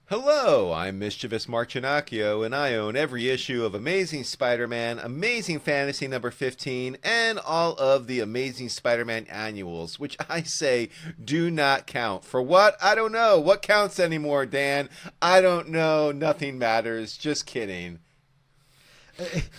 Hello, I'm Mischievous Marcinacchio, and I own every issue of Amazing Spider-Man, Amazing Fantasy number 15, and all of the Amazing Spider-Man annuals, which I say do not count. For what? I don't know. What counts anymore, Dan? I don't know. Nothing matters. Just kidding.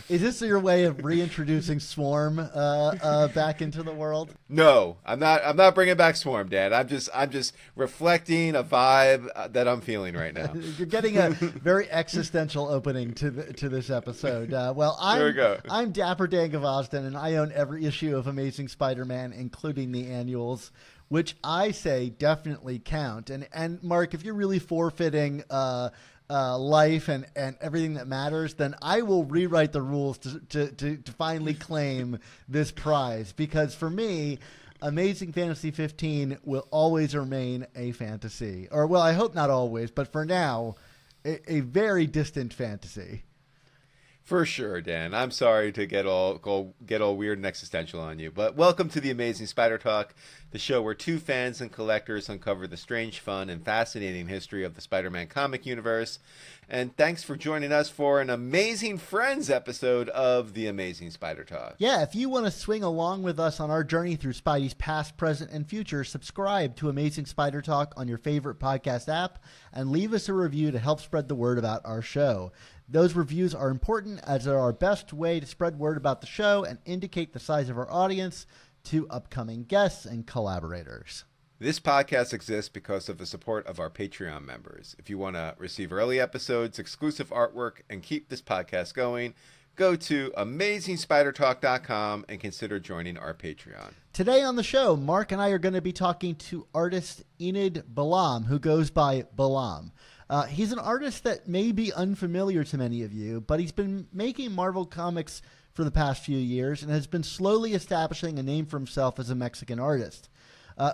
Is this your way of reintroducing Swarm back into the world? No, I'm not. I'm not bringing back Swarm, Dan. I'm just reflecting a vibe that I'm feeling right now. You're getting a very existential opening to this episode. Here we go. I'm Dapper Dan Gavosden, and I own every issue of Amazing Spider-Man, including the annuals, which I say definitely count. And Mark, if you're really forfeiting life and everything that matters, then I will rewrite the rules to finally claim this prize. Because for me, Amazing Fantasy 15 will always remain a fantasy. Or, well, I hope not always, but for now, a very distant fantasy. For sure, Dan. I'm sorry to get all weird and existential on you, but welcome to the Amazing Spider Talk, the show where two fans and collectors uncover the strange, fun, and fascinating history of the Spider-Man comic universe. And thanks for joining us for an Amazing Friends episode of the Amazing Spider Talk. Yeah, if you want to swing along with us on our journey through Spidey's past, present, and future, subscribe to Amazing Spider Talk on your favorite podcast app and leave us a review to help spread the word about our show. Those reviews are important as they're our best way to spread word about the show and indicate the size of our audience to upcoming guests and collaborators. This podcast exists because of the support of our Patreon members. If you want to receive early episodes, exclusive artwork, and keep this podcast going, go to AmazingSpiderTalk.com and consider joining our Patreon. Today on the show, Mark and I are going to be talking to artist Enid Balám, who goes by Balám. He's an artist that may be unfamiliar to many of you, but he's been making Marvel comics for the past few years and has been slowly establishing a name for himself as a Mexican artist.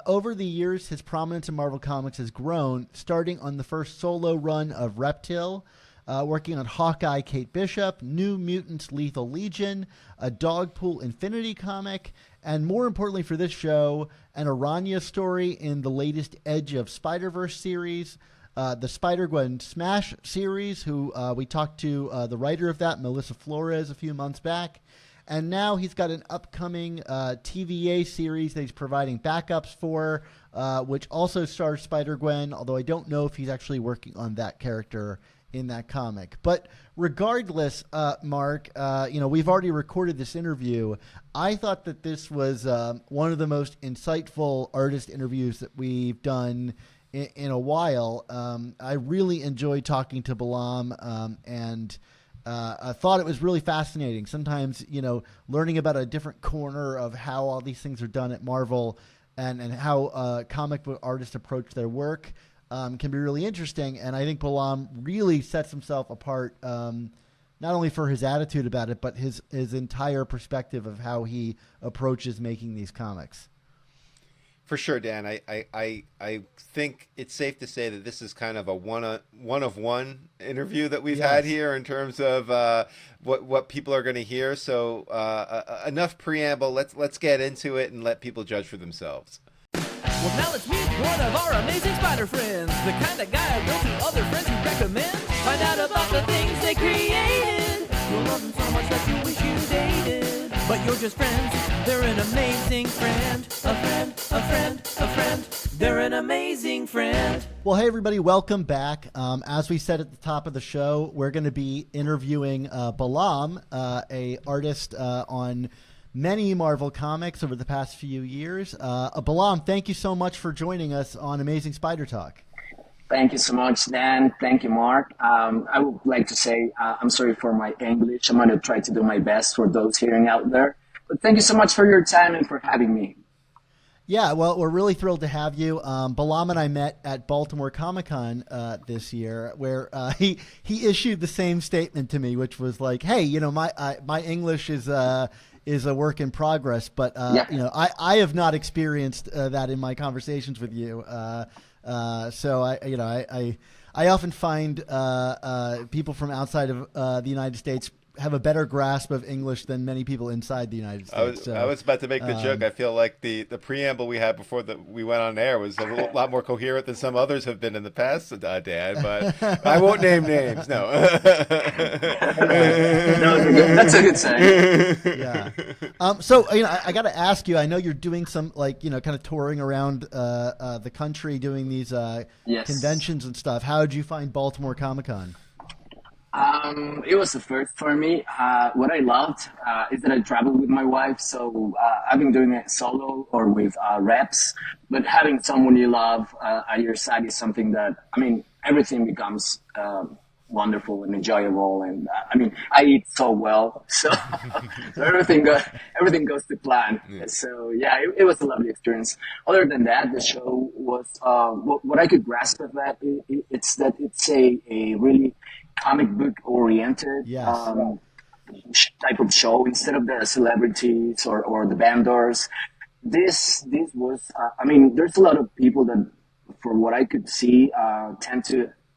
Over the years, his prominence in Marvel Comics has grown, starting on the first solo run of Reptile, working on Hawkeye Kate Bishop, New Mutants Lethal Legion, a Dogpool Infinity comic, and more importantly for this show, an Aranya story in the latest Edge of Spider-Verse series, the Spider-Gwen Smash series, who we talked to the writer of that, Melissa Flores, a few months back. And now he's got an upcoming TVA series that he's providing backups for, which also stars Spider-Gwen, although I don't know if he's actually working on that character in that comic. But regardless, Mark, we've already recorded this interview. I thought that this was one of the most insightful artist interviews that we've done in a while. I really enjoyed talking to Balám, and I thought it was really fascinating. Sometimes, learning about a different corner of how all these things are done at Marvel and how comic book artists approach their work can be really interesting. And I think Balám really sets himself apart, not only for his attitude about it, but his entire perspective of how he approaches making these comics. For sure, Dan. I think it's safe to say that this is kind of a one of one interview that we've had here in terms of what people are going to hear. So enough preamble. Let's get into it and let people judge for themselves. Well, now let's meet one of our amazing spider friends, the kind of guy who goes to other friends who recommend. Find out about the things they created. You'll love them so much that you wish you dated. But you're just friends, they're an amazing friend. A friend, a friend, a friend, they're an amazing friend. Well, hey everybody, welcome back. As we said at the top of the show, we're going to be interviewing Balám, a artist on many Marvel comics over the past few years. Balám, thank you so much for joining us on Amazing Spider Talk. Thank you so much, Dan. Thank you, Mark. I would like to say I'm sorry for my English. I'm going to try to do my best for those hearing out there. But thank you so much for your time and for having me. Yeah, well, we're really thrilled to have you. Balám and I met at Baltimore Comic-Con this year, where he issued the same statement to me, which was like, "Hey, my English is a work in progress, but I have not experienced that in my conversations with you." So I often find people from outside of the United States have a better grasp of English than many people inside the United States. I was about to make the joke. I feel like the preamble we had before we went on air was a lot more coherent than some others have been in the past, Dan. But I won't name names. No. That's a good sign. Yeah. So I got to ask you. I know you're doing some kind of touring around the country, doing these Yes. conventions and stuff. How did you find Baltimore Comic-Con? It was the first for me. What I loved is that I traveled with my wife, so I've been doing it solo or with reps. But having someone you love at your side is something that, everything becomes wonderful and enjoyable. And I eat so well, so everything goes to plan. Yeah. So yeah, it was a lovely experience. Other than that, the show was what I could grasp of that. It's that it's a really comic book oriented Yes. Type of show instead of the celebrities or the vendors. This was there's a lot of people that, for what I could see,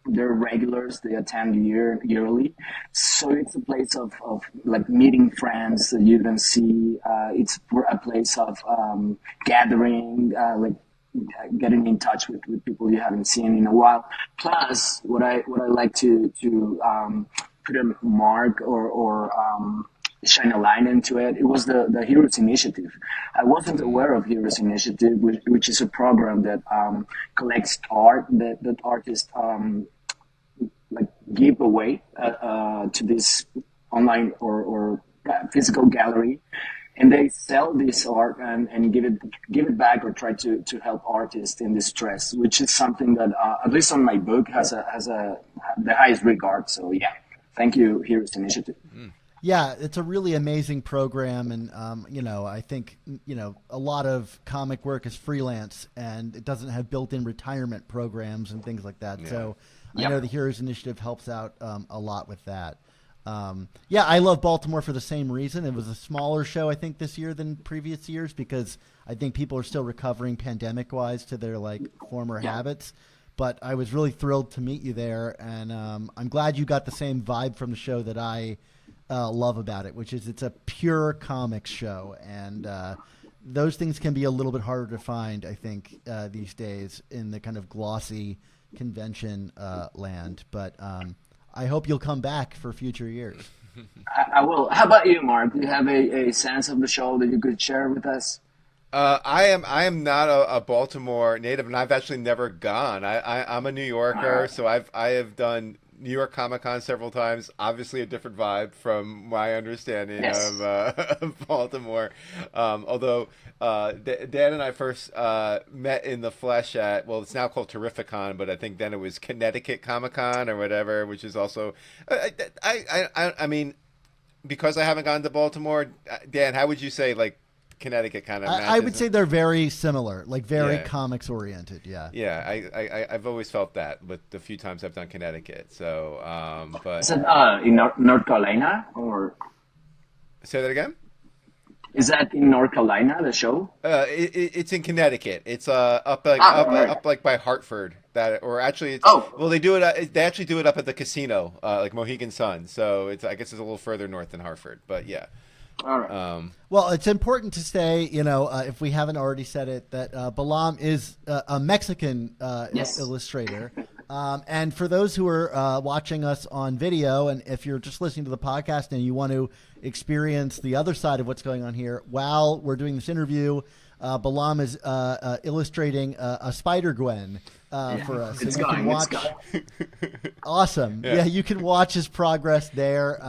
they're regulars. They attend yearly, so it's a place of like meeting friends that you don't see. It's a place of gathering, getting in touch with people you haven't seen in a while. Plus, what I like to put a mark or shine a line into it. It was the Heroes Initiative. I wasn't aware of Heroes Initiative, which is a program that collects art that artists give away to this online or physical gallery. And they sell this art and give it back or try to help artists in distress, which is something that at least on my book has the highest regard. So yeah, thank you, Heroes Initiative. Yeah, it's a really amazing program, and I think a lot of comic work is freelance, and it doesn't have built-in retirement programs and things like that. Yeah. So Yep. I know the Heroes Initiative helps out a lot with that. I love Baltimore for the same reason. It was a smaller show, I think, this year than previous years because I think people are still recovering pandemic-wise to their former habits. But I was really thrilled to meet you there, and I'm glad you got the same vibe from the show that I love about it, which is it's a pure comics show, and those things can be a little bit harder to find, I think, these days in the kind of glossy convention land. But I hope you'll come back for future years. I will. How about you, Mark? Do you have a sense of the show that you could share with us? I am not a Baltimore native, and I've actually never gone. I'm a New Yorker, so I have done New York Comic Con several times. Obviously, a different vibe from my understanding Yes. of Baltimore. Although Dan and I first met in the flesh at, well, it's now called Terrificon, but I think then it was Connecticut Comic Con or whatever, which is also I mean, because I haven't gone to Baltimore, Dan, how would you say Connecticut kind of matches? I would say they're very similar, very Yeah. comics oriented. Yeah. Yeah, I've always felt that with the few times I've done Connecticut. So, but Is that in North Carolina, or say that again. is that in North Carolina, the show? It's in Connecticut. It's up right. up by Hartford. Or actually, it's, Oh. well, they do it. They actually do it up at the casino, Mohegan Sun. So I guess it's a little further north than Hartford. But yeah. All right. Well, it's important to say, if we haven't already said it, that Balám is a Mexican Yes. illustrator. And for those who are watching us on video, and if you're just listening to the podcast and you want to experience the other side of what's going on here, while we're doing this interview, Balám is illustrating a Spider-Gwen for us. It's you can going. watch. Awesome. Yeah. Yeah, you can watch his progress there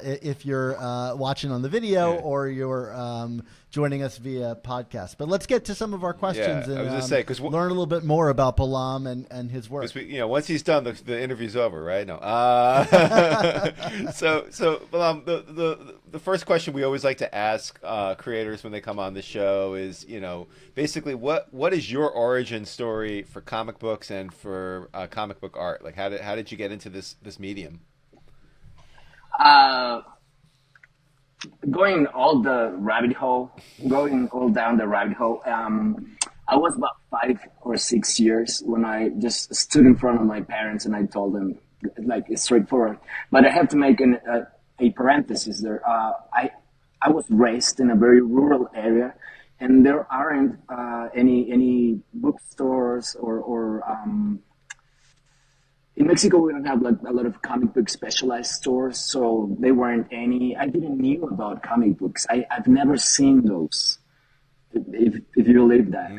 if you're watching on the video Yeah. or you're joining us via podcast. But let's get to some of our questions Yeah, I and was gonna say, 'cause learn a little bit more about Balám and his work. Because once he's done, the interview's over, right? No. So the first question we always like to ask creators when they come on the show is, basically what is your origin story for comic books and for comic book art? Like, how did you get into this medium? Going all down the rabbit hole. I was about 5 or 6 years when I just stood in front of my parents and I told them, it's straightforward, but I have to make an a parenthesis there. I was raised in a very rural area, and there aren't any bookstores or in Mexico, we don't have like a lot of comic book specialized stores, so there weren't any. I didn't knew about comic books. I've never seen those, if you believe that.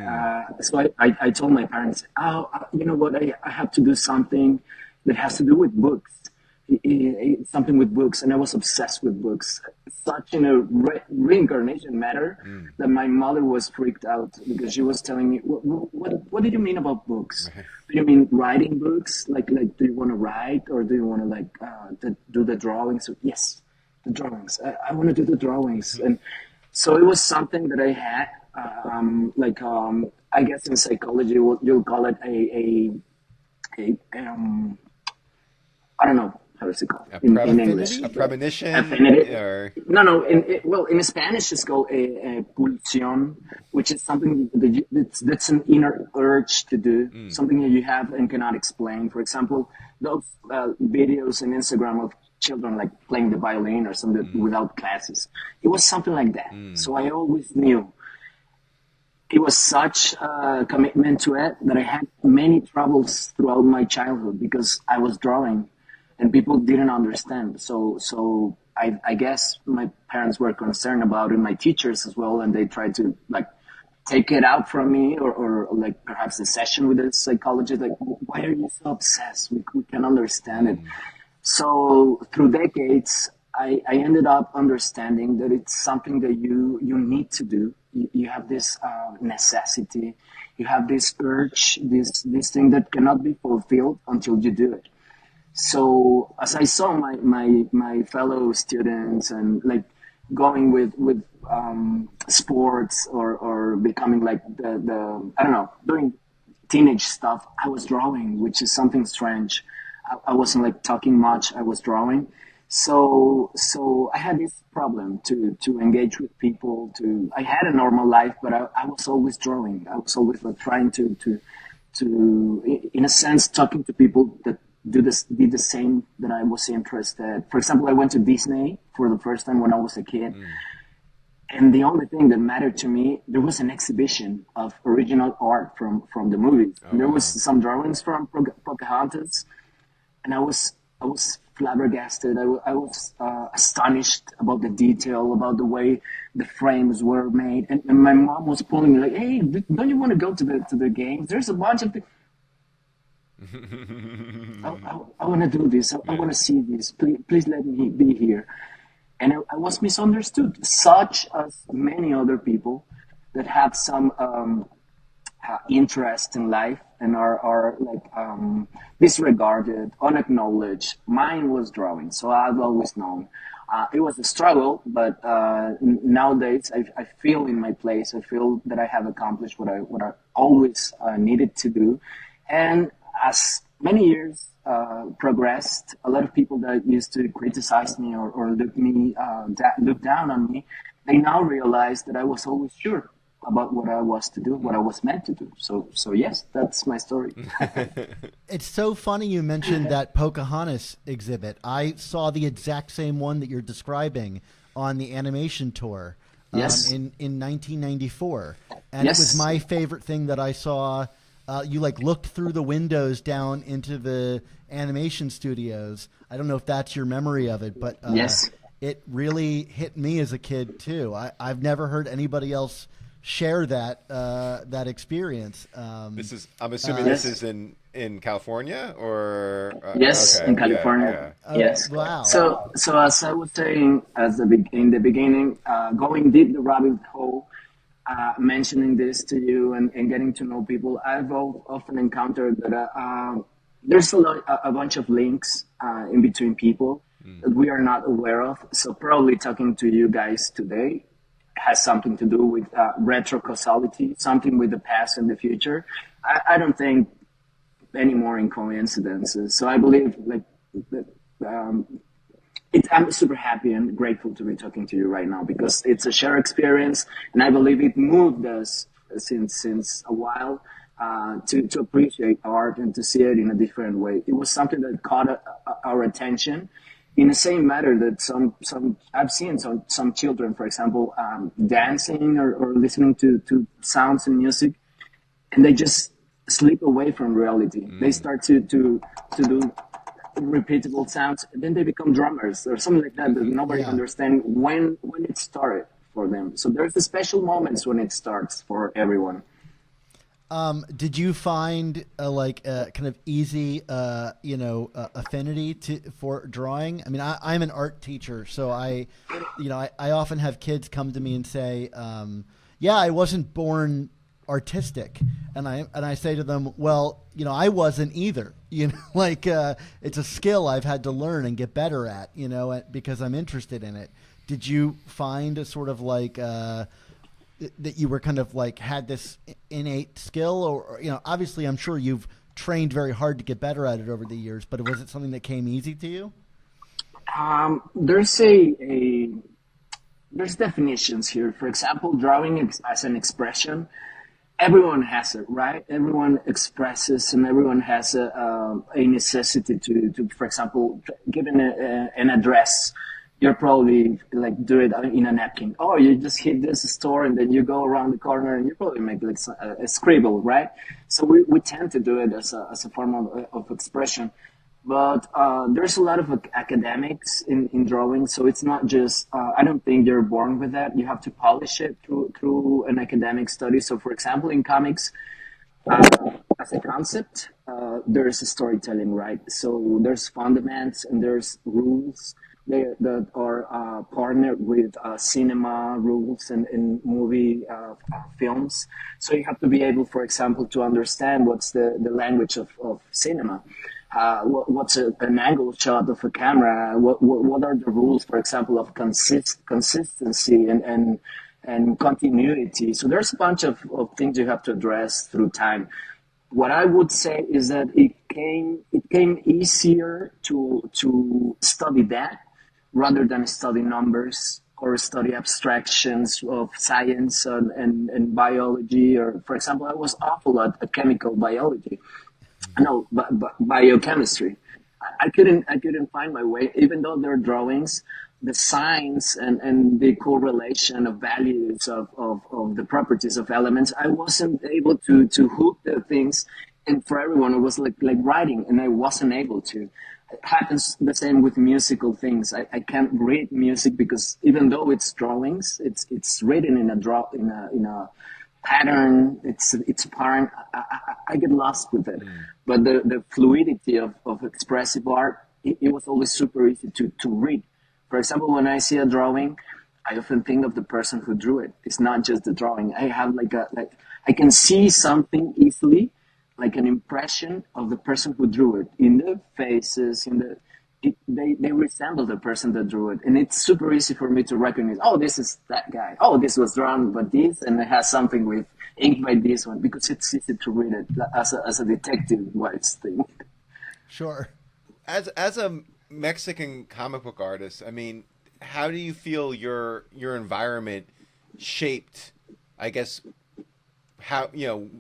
So I told my parents, oh, you know what, I have to do something that has to do with books, something with books, and I was obsessed with books. Such in a reincarnation matter that my mother was freaked out because she was telling me, what did you mean about books? Do you mean writing books? Like do you want to write, or do you want to do the drawings? Yes, the drawings. I want to do the drawings, and so it was something that I had. I guess in psychology, you'll call it a I don't know how is it called in English. A premonition? Affinity. Or... No. In Spanish, it's called a pulsión, which is something that's an inner urge to do, something that you have and cannot explain. For example, those videos on Instagram of children like playing the violin or something without classes. It was something like that. So I always knew. It was such a commitment to it that I had many troubles throughout my childhood because I was drawing and people didn't understand. So I guess my parents were concerned about it, my teachers as well, and they tried to like take it out from me or like perhaps a session with a psychologist, like, why are you so obsessed? We can't understand it. So through decades, I ended up understanding that it's something that you need to do. You have this necessity, you have this urge, this thing that cannot be fulfilled until you do it. So as I saw my fellow students and like going with sports or becoming like the I don't know, doing teenage stuff, I was drawing, which is something strange. I wasn't like talking much, I was drawing. So I had this problem to engage with people. I had a normal life, but I was always drawing. I was always like trying to in a sense talking to people that did the same that I was interested. For example, I went to Disney for the first time when I was a kid. And the only thing that mattered to me, there was an exhibition of original art from the movies. There was some drawings from Pocahontas, and I was flabbergasted. I was astonished about the detail, about the way the frames were made. And my mom was pulling me like, "Hey, don't you want to go to the games? There's a bunch of things." I want to do this. I want to see this. Please let me be here. And I was misunderstood, such as many other people that have some interest in life and are like disregarded, unacknowledged. Mine was drawing, so I've always known. It was a struggle, but nowadays I feel in my place. I feel that I have accomplished what I always needed to do. And as many years progressed, a lot of people that used to criticize me or look down on me, they now realize that I was always sure about what I was to do, what I was meant to do. So yes, that's my story. It's so funny you mentioned that Pocahontas exhibit. I saw the exact same one that you're describing on the animation tour in 1994. And it was my favorite thing that I saw. You like looked through the windows down into the animation studios. I don't know if that's your memory of it, but it really hit me as a kid too. I've never heard anybody else share that experience. I'm assuming this is in California or in California. Yes. Wow. So as I was saying in the beginning, going deep the rabbit hole. Mentioning this to you and getting to know people, I've often encountered that there's a bunch of links in between people that we are not aware of. So probably talking to you guys today has something to do with retrocausality, something with the past and the future. I don't think any more in coincidences. So I believe that. I'm super happy and grateful to be talking to you right now because it's a shared experience, and I believe it moved us since a while to appreciate art and to see it in a different way. It was something that caught our attention, in the same matter that some I've seen some children, for example, dancing or listening to sounds and music, and they just slip away from reality. They start to do repeatable sounds, and then they become drummers or something like that. That nobody Yeah. understands when it started for them. So there's the special moments when it starts for everyone. Did you find like a kind of easy, affinity for drawing? I mean, I'm an art teacher, so I often have kids come to me and say, "Yeah, I wasn't born artistic," and I say to them, "Well, I wasn't either. Like it's a skill I've had to learn and get better at, because I'm interested in it." Did you find a sort of like that you were kind of like had this innate skill, or obviously I'm sure you've trained very hard to get better at it over the years, but was it something that came easy to you? There's there's definitions here. For example, drawing as an expression. Everyone has it, right? Everyone expresses, and everyone has a necessity to, for example, given an address, you're probably like do it in a napkin. Oh, you just hit this store, and then you go around the corner, and you probably make like a scribble, right? So we tend to do it as a form of expression. But there's a lot of academics in drawing, so it's not just. I don't think you're born with that. You have to polish it through an academic study. So, for example, in comics, as a concept, there's a storytelling, right? So there's fundaments and there's rules that are partnered with cinema rules and movie films. So you have to be able, for example, to understand what's the language of cinema. What's an angle shot of a camera? What are the rules, for example, of consistency and continuity? So there's a bunch of things you have to address through time. What I would say is that it came easier to study that rather than study numbers or study abstractions of science and biology. Or, for example, I was awful at chemical biology. No, but biochemistry. I couldn't find my way, even though there are drawings, the science and the correlation of values of the properties of elements. I wasn't able to hook the things, and for everyone it was like writing, and I wasn't able to. It happens the same with musical things. I can't read music because even though it's drawings, it's written in a pattern. It's apparent. I get lost with it. But the fluidity of expressive art, it was always super easy to read. For example, when I see a drawing, I often think of the person who drew it. It's not just the drawing. I have like I can see something easily, like an impression of the person who drew it in the faces, they resemble the person that drew it, and it's super easy for me to recognize. Oh, this is that guy. Oh, this was drawn by this, and it has something with ink by this one, because it's easy to read it as a detective wise thing. Sure. As a Mexican comic book artist, I mean, how do you feel your environment shaped, I guess, how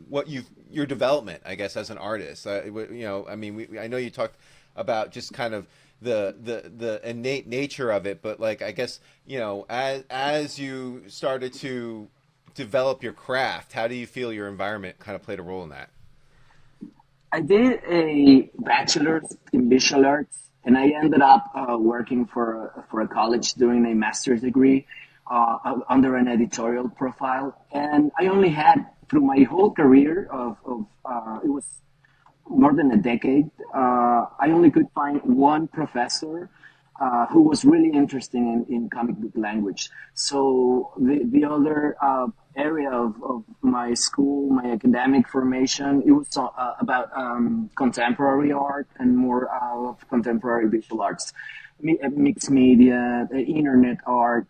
what your development, I guess, as an artist? I mean, I know you talked about just kind of the innate nature of it, but like, I guess, as you started to develop your craft, how do you feel your environment kind of played a role in that? I did a bachelor's in visual arts, and I ended up working for a college doing a master's degree under an editorial profile. And I only had, through my whole career of it was more than a decade, I only could find one professor who was really interested in comic book language. So the other area of my school, my academic formation, it was about contemporary art and more of contemporary visual arts, mixed media, internet art,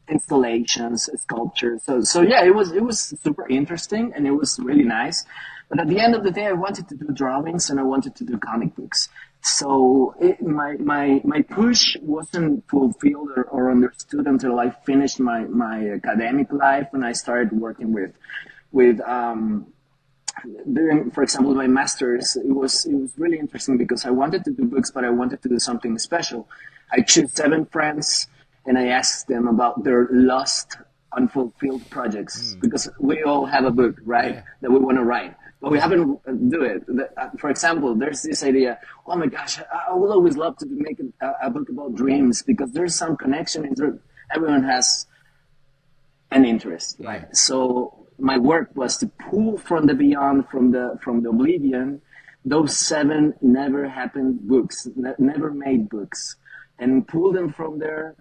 installations, sculptures. So yeah, it was super interesting, and it was really nice. But at the end of the day, I wanted to do drawings and I wanted to do comic books. So my push wasn't fulfilled or understood until I finished my academic life, and I started working with during, for example, my masters, it was really interesting because I wanted to do books, but I wanted to do something special. I chose 7 friends and I asked them about their lost, unfulfilled projects because we all have a book, right, Yeah. that we want to write, but we haven't do it. For example, there's this idea. Oh my gosh, I would always love to make a book about dreams because there's some connection. Everyone has an interest, right? Yeah. So my work was to pull from the beyond, from the oblivion, those 7 never happened books, never made books, and pull them from there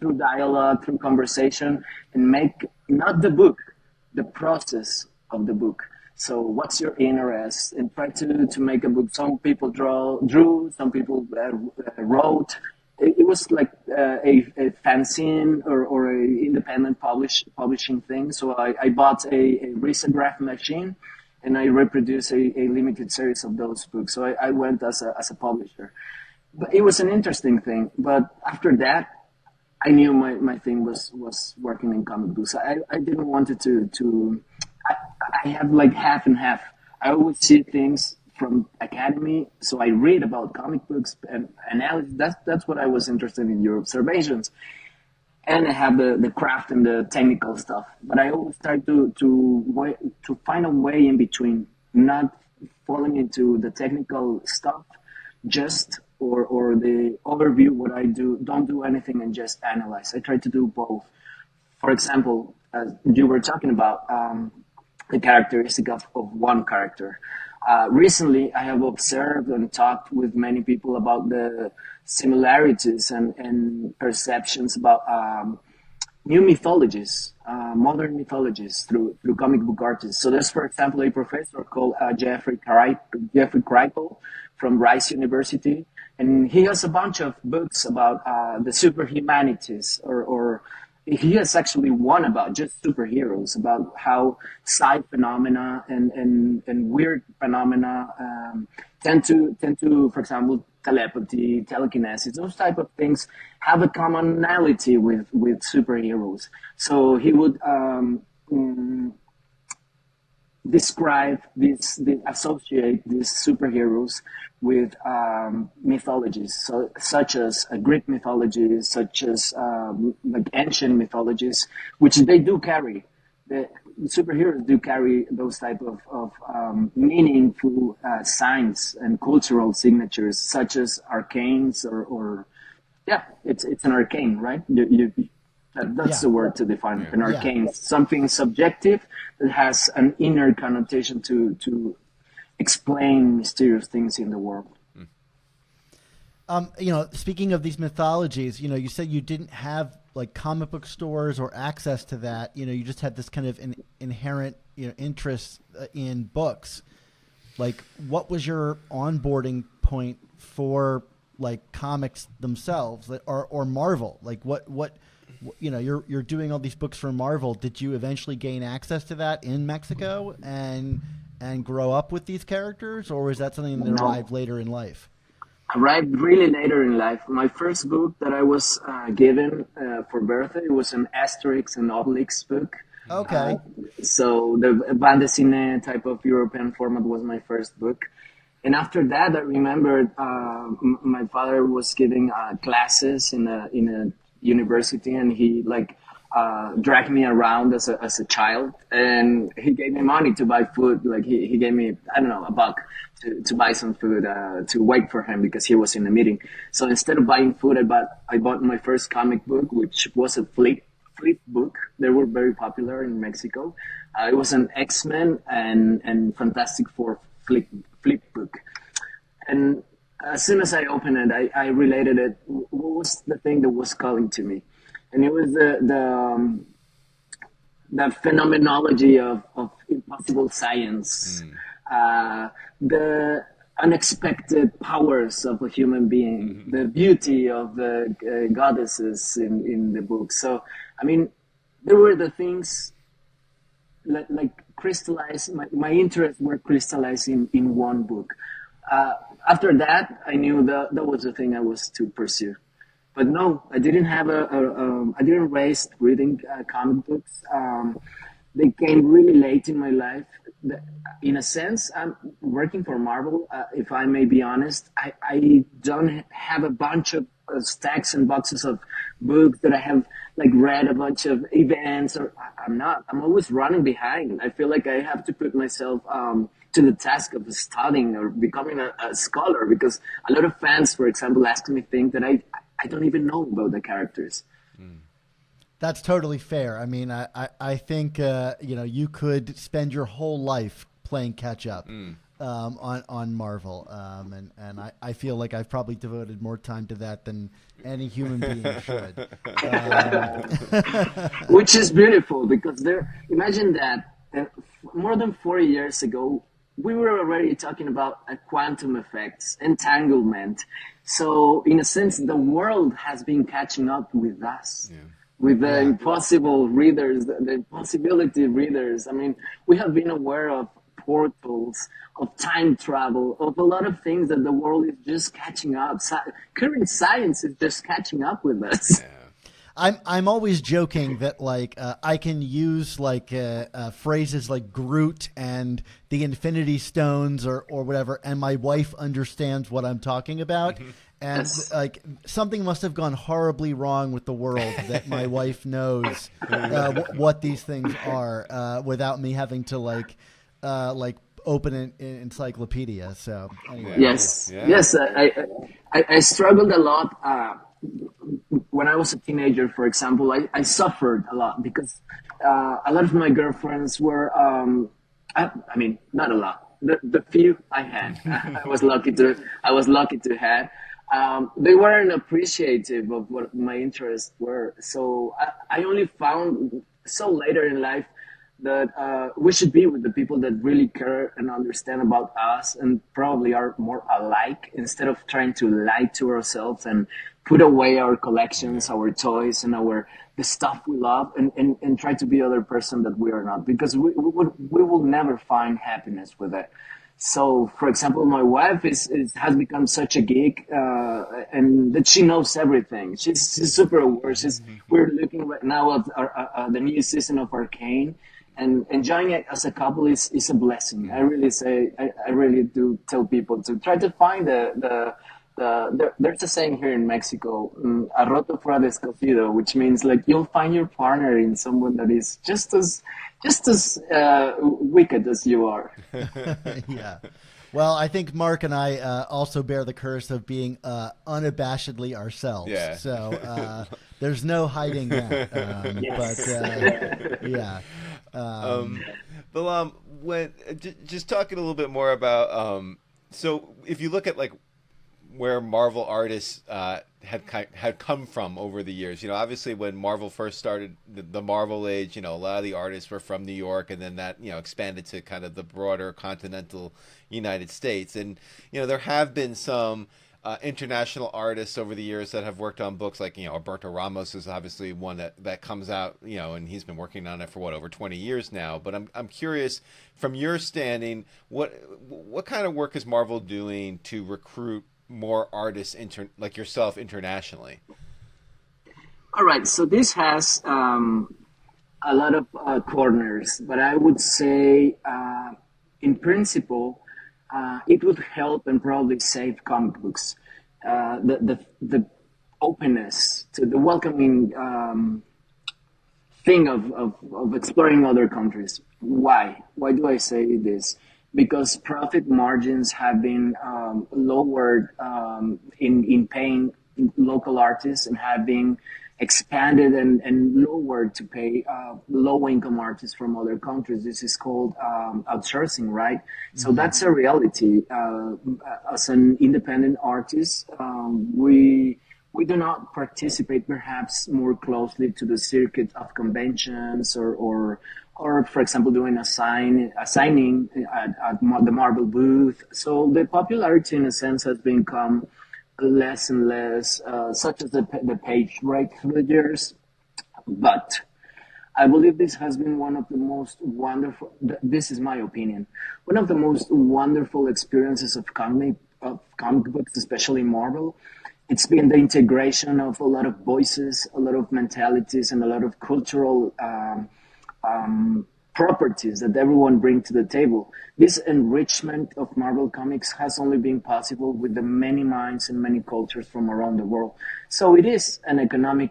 through dialogue, through conversation, and make not the book, the process of the book. So what's your interest? And try to make a book. Some people drew, some people wrote. It was like a fanzine or a independent publishing thing. So I bought a risograph machine, and I reproduced a limited series of those books. So I went as a publisher. But it was an interesting thing. But after that, I knew my thing was working in comic books. I didn't want it to I have like half and half. I always see things from academy, so I read about comic books and analysis. That's what I was interested in, your observations, and I have the craft and the technical stuff. But I always try to find a way in between, not falling into the technical stuff, just or the overview. What I do, don't do anything and just analyze. I try to do both. For example, as you were talking about. The characteristic of one character. Recently, I have observed and talked with many people about the similarities and perceptions about new mythologies, modern mythologies through comic book artists. So there's, for example, a professor called Jeffrey Kripal from Rice University, and he has a bunch of books about the superhumanities or he has actually one about just superheroes, about how psi phenomena and weird phenomena tend to, for example, telepathy, telekinesis, those type of things have a commonality with superheroes. So he would describe associate these superheroes with mythologies, so such as Greek mythologies, such as like ancient mythologies, which they do carry. The superheroes do carry those type of meaningful signs and cultural signatures, such as arcanes or yeah, it's an arcane, right? That's the word to define it. An arcane, something subjective that has an inner connotation to explain mysterious things in the world. Speaking of these mythologies, you said you didn't have like comic book stores or access to that. You just had this kind of inherent interest in books. Like, what was your onboarding point for like comics themselves, or Marvel? Like, what you're doing all these books for Marvel. Did you eventually gain access to that in Mexico and grow up with these characters, or was that something that arrived later in life? Arrived really later in life. My first book that I was given for birthday was an Asterix and Obelix book. Okay. So the bande dessinée type of European format was my first book. And after that, I remembered my father was giving classes in a university, and he dragged me around as a child, and he gave me money to buy food. Like he gave me, I don't know, $1 to buy some food to wait for him because he was in a meeting. So instead of buying food, I bought my first comic book, which was a flip book. They were very popular in Mexico. It was an X-Men and Fantastic Four flip book. And as soon as I opened it, I related it. What was the thing that was calling to me? And it was the phenomenology of impossible science, the unexpected powers of a human being, the beauty of the goddesses in the book. So, I mean, there were the things like crystallized. My interests were crystallized in one book. After that, I knew that was the thing I was to pursue. But no, I didn't have I didn't raise reading comic books. they came really late in my life. In a sense, I'm working for Marvel. If I may be honest, I don't have a bunch of stacks and boxes of books that I have like read a bunch of events. Or I'm not. I'm always running behind. I feel like I have to put myself to the task of studying or becoming a scholar, because a lot of fans, for example, ask me things that I don't even know about the characters. That's totally fair. I mean, I think you could spend your whole life playing catch up on Marvel, and I feel like I've probably devoted more time to that than any human being should. Which is beautiful, because imagine that more than 40 years ago, we were already talking about quantum effects, entanglement. So in a sense, the world has been catching up with us. Yeah. With the impossible readers, the impossibility readers. I mean, we have been aware of portals, of time travel, of a lot of things that the world is just catching up. Current science is just catching up with us. Yeah. I'm always joking that I can use phrases like Groot and the Infinity Stones or whatever, and my wife understands what I'm talking about. Mm-hmm. And something must have gone horribly wrong with the world that my wife knows what these things are without me having to open an encyclopedia. So anyway. Yes. I struggled a lot when I was a teenager. For example, I suffered a lot because a lot of my girlfriends were I mean, not a lot. The few I had, I was lucky to have. They weren't appreciative of what my interests were. So I only found so later in life that we should be with the people that really care and understand about us and probably are more alike, instead of trying to lie to ourselves and put away our collections, our toys, and the stuff we love, and try to be other person that we are not, because we will never find happiness with it. So, for example, my wife has become such a geek, and that she knows everything. She's super aware. We're looking right now at the new season of Arcane, and enjoying it as a couple is a blessing. I really do tell people to try to find there's a saying here in Mexico, "a roto fuera descosido," which means like you'll find your partner in someone that is just as wicked as you are. Yeah. Well, I think Mark and I also bear the curse of being unabashedly ourselves. Yeah. So there's no hiding that. Yes. But yeah. Balám, just talking a little bit more about so if you look at where Marvel artists had come from over the years. Obviously when Marvel first started, the Marvel age, a lot of the artists were from New York, and then that, expanded to kind of the broader continental United States. And, there have been some international artists over the years that have worked on books, like, Alberto Ramos is obviously one that comes out, and he's been working on it for over 20 years now. But I'm curious, from your standing, what kind of work is Marvel doing to recruit more artists like yourself internationally? All right, so this has a lot of corners, but I would say in principle it would help and probably save comic books. The openness to the welcoming thing of exploring other countries. Why do I say this? Because profit margins have been lowered in paying local artists, and have been expanded and lowered to pay low-income artists from other countries. This is called outsourcing, right? Mm-hmm. So that's a reality. As an independent artist, we do not participate perhaps more closely to the circuit of conventions or for example, doing a signing at the Marvel booth. So the popularity, in a sense, has become less and less, such as the page right through the years. But I believe this has been one of the most wonderful, this is my opinion, one of the most wonderful experiences of comic books, especially Marvel. It's been the integration of a lot of voices, a lot of mentalities, and a lot of cultural properties that everyone brings to the table. This enrichment of Marvel Comics has only been possible with the many minds and many cultures from around the world. So it is an economic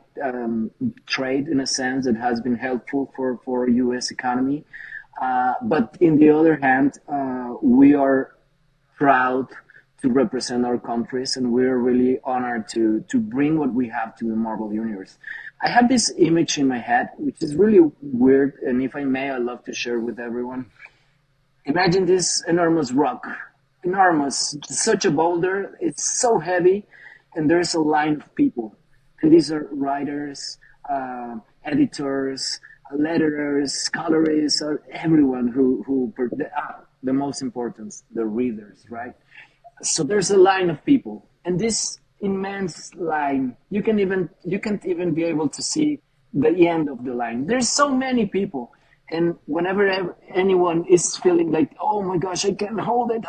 trade in a sense that has been helpful for U.S. economy. But in the other hand, we are proud to represent our countries, and we're really honored to bring what we have to the Marvel universe. I have this image in my head, which is really weird, and if I may, I'd love to share with everyone. Imagine this enormous rock, enormous, such a boulder. It's so heavy, and there's a line of people, and these are writers, editors, letterers, colorists, or everyone the most important, the readers, right? So there's a line of people, and this immense line, you can't even be able to see the end of the line. There's so many people, and whenever anyone is feeling like, oh my gosh, I can't hold it,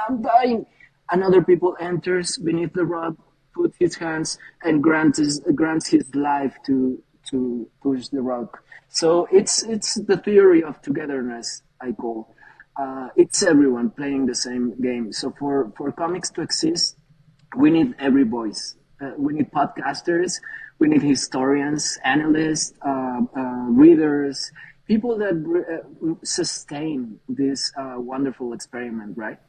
I'm dying, another people enters beneath the rock, puts his hands, and grants his life to push the rock. So it's the theory of togetherness, I call. It's everyone playing the same game. So for comics to exist, we need every voice. We need podcasters, we need historians, analysts, readers, people that sustain this wonderful experiment, right?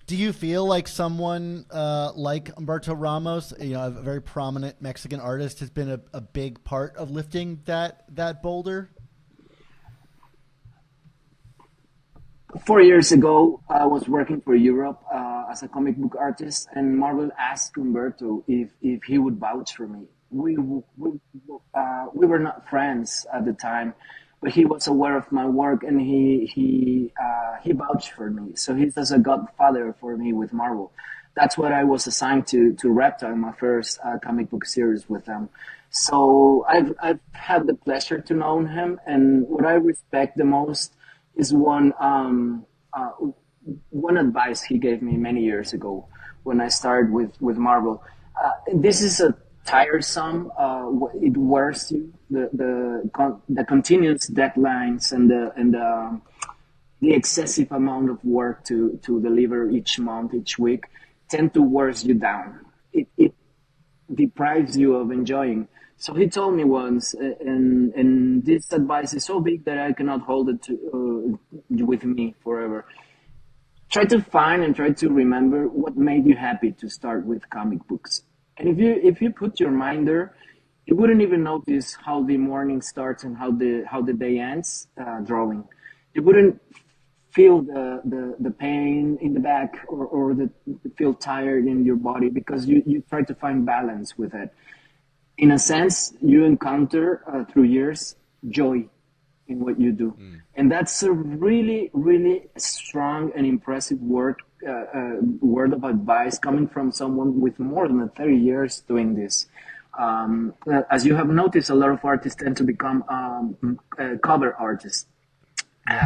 Do you feel like someone like Humberto Ramos, a very prominent Mexican artist, has been a big part of lifting that boulder? 4 years ago, I was working for Europe as a comic book artist, and Marvel asked Humberto if he would vouch for me. We were not friends at the time, but he was aware of my work, and he vouched for me. So he's as a godfather for me with Marvel. That's what I was assigned to Reptile, my first comic book series with them. So I've had the pleasure to know him, and what I respect the most is one advice he gave me many years ago when I started with Marvel. This is a tiresome. It wears you. The continuous deadlines and the excessive amount of work to deliver each month, each week, tend to wear you down. It deprives you of enjoying. So he told me once, and this advice is so big that I cannot hold it with me forever. Try to find and try to remember what made you happy to start with comic books. And if you put your mind there, you wouldn't even notice how the morning starts and how the day ends drawing. You wouldn't feel the pain in the back or feel tired in your body because you try to find balance with it. In a sense, you encounter through years joy in what you do, and that's a really, really strong and impressive word of advice coming from someone with more than 30 years doing this. As you have noticed, a lot of artists tend to become cover artists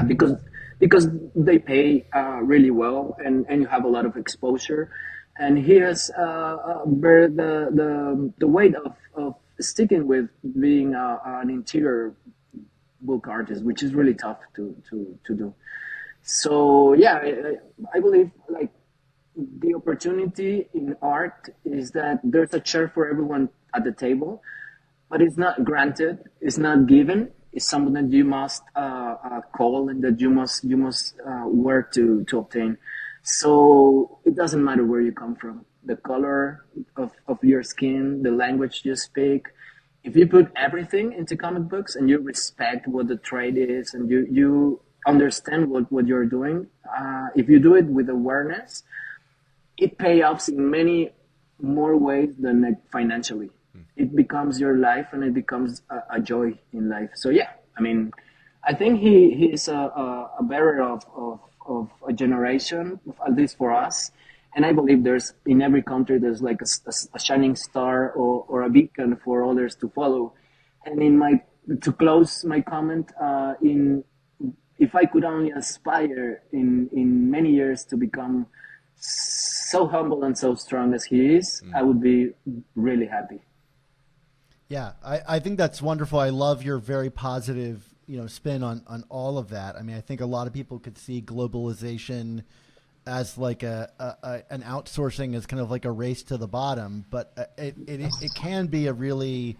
because they pay really well and you have a lot of exposure. And he has bear the weight of sticking with being an interior book artist, which is really tough to do. So yeah, I believe like the opportunity in art is that there's a chair for everyone at the table, but it's not granted, it's not given. It's something that you must call and that you must work to obtain. So it doesn't matter where you come from, the color of your skin, the language you speak. If you put everything into comic books and you respect what the trade is and you understand what you're doing, if you do it with awareness, it pays off in many more ways than financially. It becomes your life and it becomes a joy in life. So yeah, I mean, I think he is a bearer of a generation, at least for us. And I believe there's in every country there's like a shining star or a beacon for others to follow. And to close my comment, if I could only aspire in many years to become so humble and so strong as he is, I would be really happy. Yeah, I think that's wonderful. I love your very positive spin on all of that. I mean, I think a lot of people could see globalization as like an outsourcing as kind of like a race to the bottom, but it can be a really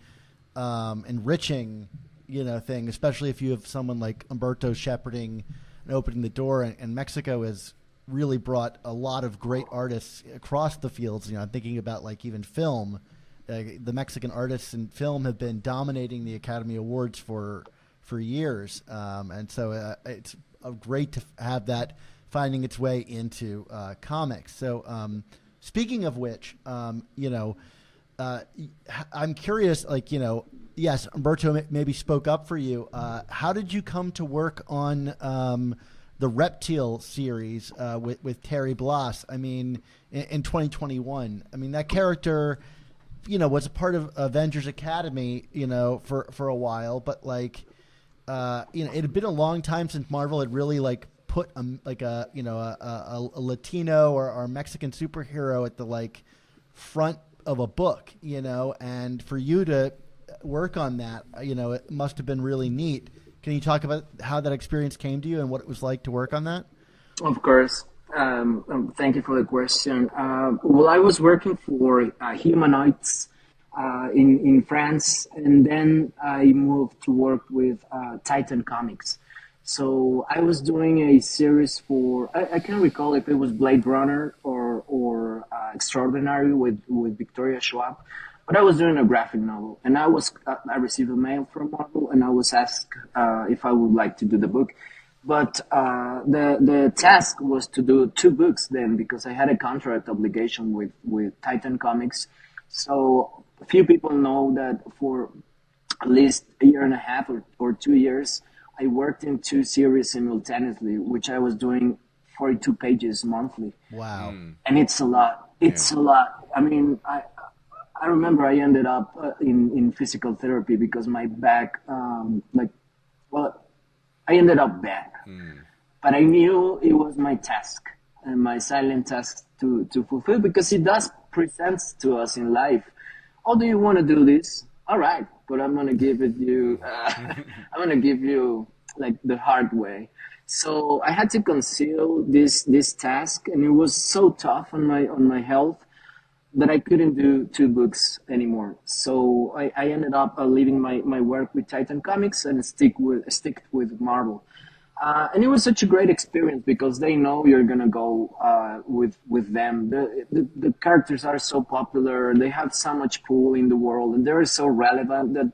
enriching thing, especially if you have someone like Umberto shepherding and opening the door, and Mexico has really brought a lot of great artists across the fields. I'm thinking about like even film. The Mexican artists in film have been dominating the Academy Awards for years, and so it's great to have that finding its way into comics. So speaking of which, I'm curious, like, yes, Umberto maybe spoke up for you. How did you come to work on the Reptile series with Terry Blas? I mean, in 2021, I mean, that character, was a part of Avengers Academy, for a while, but like, it had been a long time since Marvel had really like put a Latino or Mexican superhero at the like front of a book, and for you to work on that, it must have been really neat. Can you talk about how that experience came to you and what it was like to work on that? Of course. Thank you for the question. Well, I was working for Humanoids in France, and then I moved to work with Titan Comics. So I was doing a series for, I can't recall if it was Blade Runner or Extraordinary with Victoria Schwab, but I was doing a graphic novel, and I received a mail from Marvel, and I was asked if I would like to do the book. But the task was to do 2 books then, because I had a contract obligation with Titan Comics. So a few people know that for at least a year and a half or 2 years, I worked in 2 series simultaneously, which I was doing 42 pages monthly. Wow. And it's a lot. It's a lot. I mean, I remember I ended up in physical therapy because my back, I ended up bad. But I knew it was my task, and my silent task to fulfill, because it does present to us in life. Oh, do you want to do this? All right, but I'm going to give you like the hard way. So I had to conceal this task, and it was so tough on my health that I couldn't do 2 books anymore. So I ended up leaving my work with Titan Comics and stick with Marvel. And it was such a great experience because they know you're gonna go with them. The characters are so popular, they have so much pull in the world, and they're so relevant that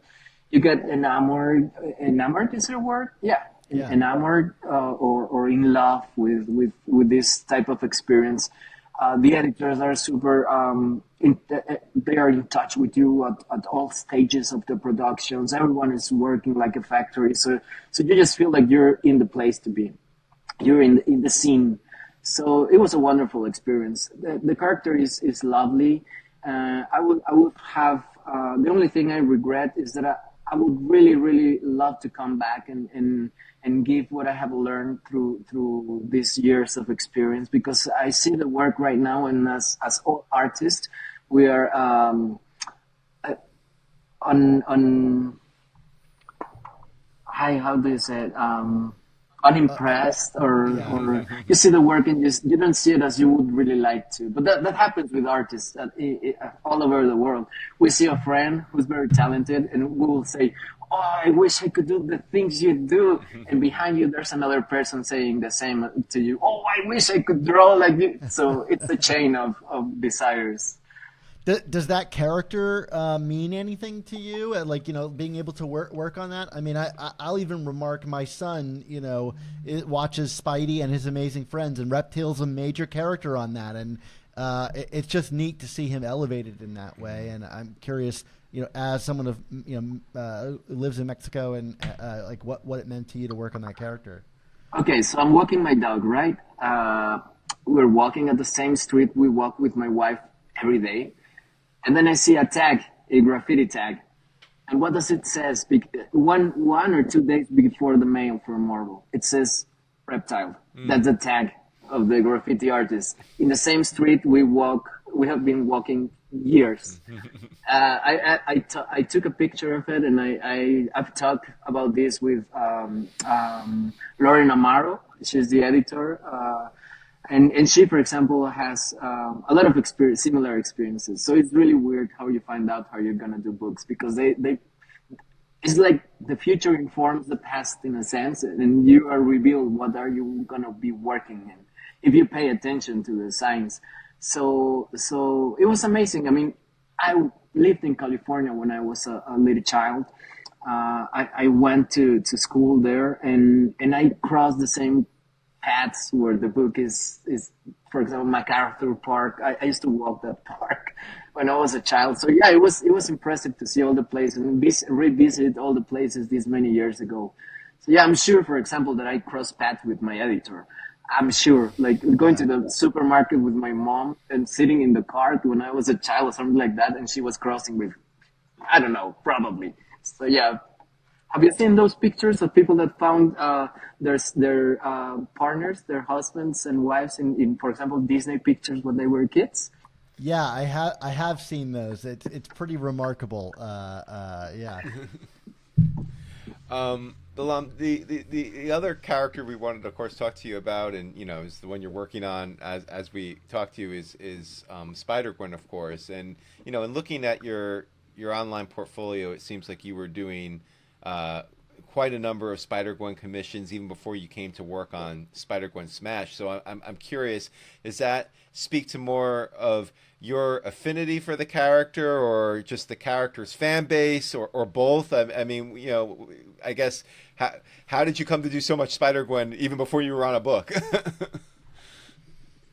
you get enamored. Enamored is their word? Yeah. Enamored or in love with this type of experience. The editors are super, they are in touch with you at all stages of the productions. Everyone is working like a factory. So you just feel like you're in the place to be. You're in the scene. So it was a wonderful experience. The character is lovely. I would have, the only thing I regret is that I would really, really love to come back and give what I have learned through these years of experience, because I see the work right now, and as all artists, we are how do you say it? Unimpressed or you see the work and you don't see it as you would really like to. But that happens with artists all over the world. We see a friend who's very talented and we will say, oh, I wish I could do the things you do. And behind you, there's another person saying the same to you. Oh, I wish I could draw like you. So it's a chain of desires. Does that character mean anything to you? Like, being able to work on that? I mean, I'll even remark my son, it watches Spidey and His Amazing Friends, and Reptile's a major character on that. And it's just neat to see him elevated in that way. And I'm curious, as someone who lives in Mexico, and like what it meant to you to work on that character. Okay, so I'm walking my dog, right? We're walking at the same street we walk with my wife every day. And then I see a tag, a graffiti tag. And what does it say? One or 2 days before the mail from Marvel, it says Reptile. That's the tag of the graffiti artist. In the same street we walk we have been walking years. I took a picture of it, and I've talked about this with Lauren Amaro. She's the editor, and she, for example, has a lot of similar experiences. So it's really weird how you find out how you're gonna do books, because they it's like the future informs the past in a sense, and you are revealed what are you gonna be working in if you pay attention to the signs. So it was amazing. I mean, I lived in California when I was a little child. I went to school there, and I crossed the same paths where the book is, for example, MacArthur Park. I used to walk that park when I was a child. So yeah, it was impressive to see all the places and revisit all the places these many years ago. So yeah, I'm sure, for example, that I crossed paths with my editor. I'm sure, like going to the supermarket with my mom and sitting in the cart when I was a child or something like that, and she was crossing with, I don't know, probably. So yeah. Have you seen those pictures of people that found their partners, their husbands and wives in, for example, Disney pictures when they were kids? Yeah, I have seen those. It's pretty remarkable. Yeah. The other character we wanted to, of course, talk to you about, and is the one you're working on as we talk to you, is Spider-Gwen, of course. And in looking at your online portfolio, it seems like you were doing quite a number of Spider-Gwen commissions even before you came to work on Spider-Gwen Smash. So I'm curious, does that speak to more of your affinity for the character, or just the character's fan base, or both? I mean, I guess, how did you come to do so much Spider-Gwen even before you were on a book?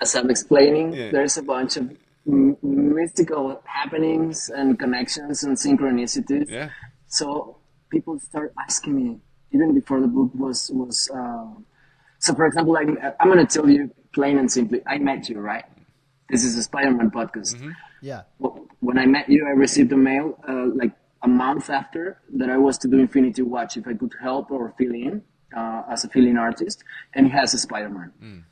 As I'm explaining, Yeah. there's a bunch of mystical happenings and connections and synchronicities. Yeah. So people start asking me even before the book was. So, for example, I'm going to tell you plain and simply, I met you, right? This is a Spider-Man podcast. Mm-hmm. Yeah. When I met you, I received a mail like a month after that I was to do Infinity Watch if I could help or fill in as a fill-in artist, and it has a Spider-Man.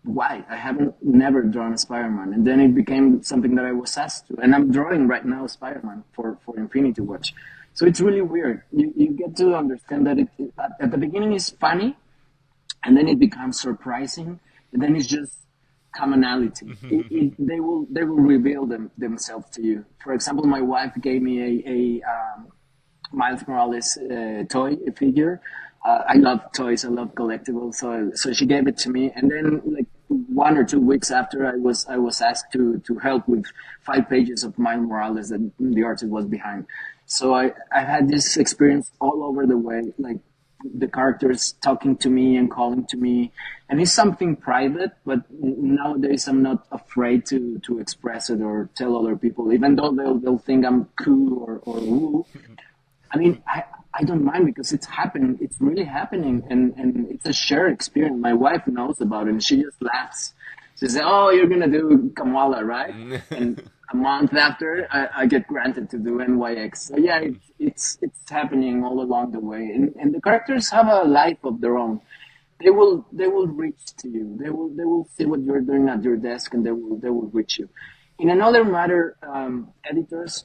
Why? I haven't never drawn a Spider-Man, and then it became something that I was asked to, and I'm drawing right now Spider-Man for Infinity Watch. So it's really weird. You get to understand that at the beginning it's funny, and then it becomes surprising, and then it's just commonality. They will reveal themselves to you. For example, my wife gave me a Miles Morales toy figure. I love toys. I love collectibles. So she gave it to me, and then like 1 or 2 weeks after, I was asked to help with 5 pages of Miles Morales that the artist was behind. So I had this experience all over the way, like the characters talking to me and calling to me, and it's something private, but nowadays I'm not afraid to express it or tell other people, even though they'll think I'm cool or woo. I mean, I don't mind, because it's happening. It's really happening, and it's a shared experience. My wife knows about it, and she just laughs. She says, "Oh, you're gonna do Kamala, right?" And a month after, I get granted to do NYX. So yeah, it's happening all along the way, and the characters have a life of their own. They will reach to you. They will see what you're doing at your desk, and they will reach you. In another matter, editors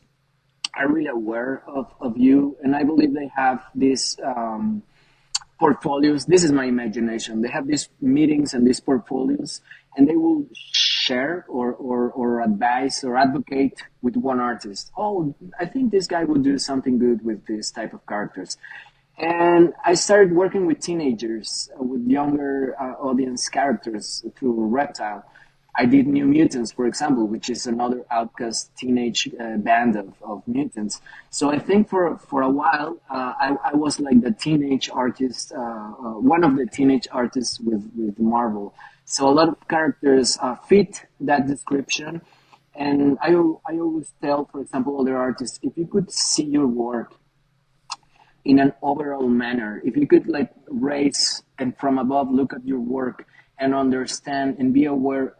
are really aware of you, and I believe they have these portfolios. This is my imagination. They have these meetings and these portfolios, and they will share or advise or advocate with one artist. Oh, I think this guy would do something good with this type of characters. And I started working with teenagers, with younger audience characters through Reptile. I did New Mutants, for example, which is another outcast teenage band of mutants. So I think for a while, I was like the teenage artist, one of the teenage artists with Marvel. So a lot of characters fit that description. And I always tell, for example, other artists, if you could see your work in an overall manner, if you could like raise and from above look at your work and understand and be aware,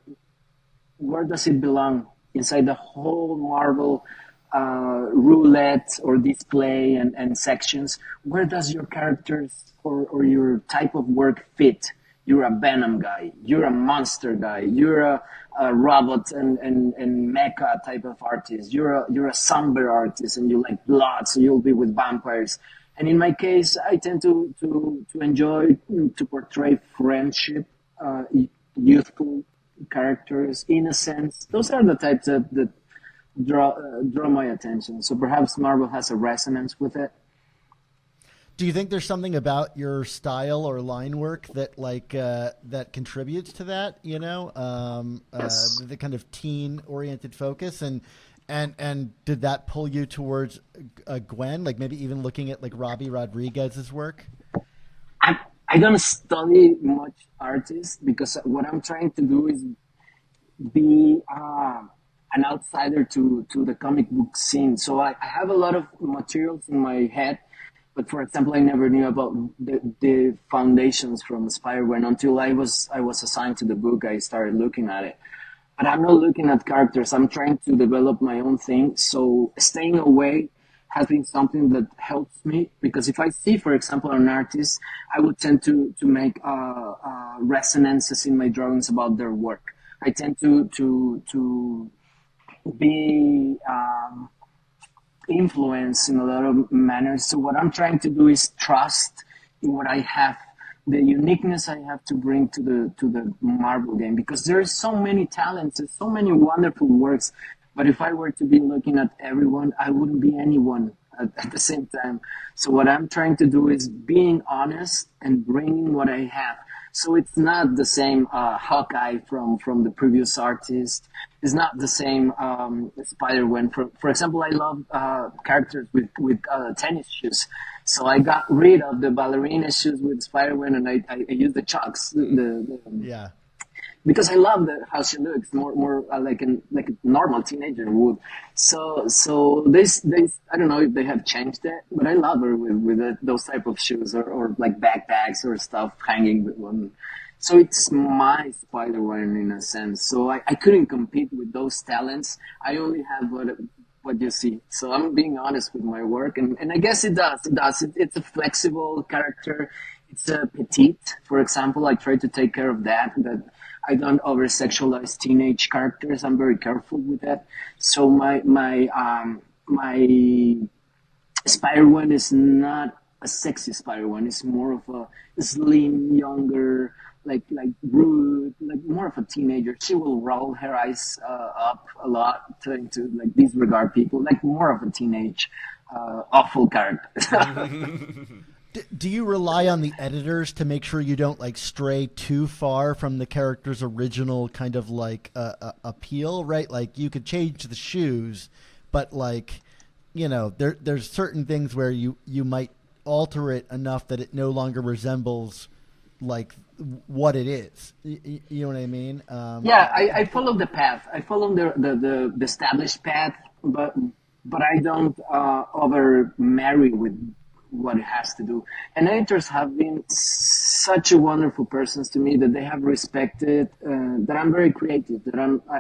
where does it belong inside the whole Marvel roulette or display and sections? Where does your characters or your type of work fit You're a Venom guy. You're a monster guy. You're a robot and mecha type of artist. You're a somber artist, and you like blood, so you'll be with vampires. And in my case, I tend to enjoy to portray friendship, youthful characters, innocence. Those are the types that draw my attention. So perhaps Marvel has a resonance with it. Do you think there's something about your style or line work that that contributes to that? You know, Yes. the kind of teen oriented focus, and did that pull you towards Gwen? Like maybe even looking at like Robbie Rodriguez's work. I don't study much artists because what I'm trying to do is be an outsider to the comic book scene. So I have a lot of materials in my head, but for example, I never knew about the foundations from Spider-Gwen until I was assigned to the book. I started looking at it. But I'm not looking at characters. I'm trying to develop my own thing. So staying away has been something that helps me because if I see, for example, an artist, I would tend to make resonances in my drawings about their work. I tend to be influenced in a lot of manners. So what I'm trying to do is trust in what I have, the uniqueness I have to bring to the Marvel game because there's so many talents, there's so many wonderful works. But if I were to be looking at everyone, I wouldn't be anyone at the same time. So what I'm trying to do is being honest and bringing what I have. So it's not the same Hawkeye from the previous artist. It's not the same Spider-Gwen. For example, I love characters with tennis shoes. So I got rid of the ballerina shoes with Spider-Gwen and I used the chucks, Yeah. because I love how she looks, more like a normal teenager would. So this I don't know if they have changed it, but I love her with those type of shoes or like backpacks or stuff hanging with one. So it's my Spider-Man in a sense. So I couldn't compete with those talents. I only have what you see. So I'm being honest with my work, and I guess it does. It's a flexible character. It's a petite, for example. I try to take care of that I don't over sexualize teenage characters. I'm very careful with that. So my Spider-Man is not a sexy Spider-Man. It's more of a slim, younger, like rude, like more of a teenager. She will roll her eyes up a lot, trying to like disregard people, like more of a teenage, awful character. Do you rely on the editors to make sure you don't like stray too far from the character's original kind of like appeal, right? Like you could change the shoes, but like there's certain things where you might alter it enough that it no longer resembles like what it is. You know what I mean? Yeah, I follow the path. I follow the established path, but I don't over marry with what it has to do. And editors have been such a wonderful persons to me that they have respected that I'm very creative, that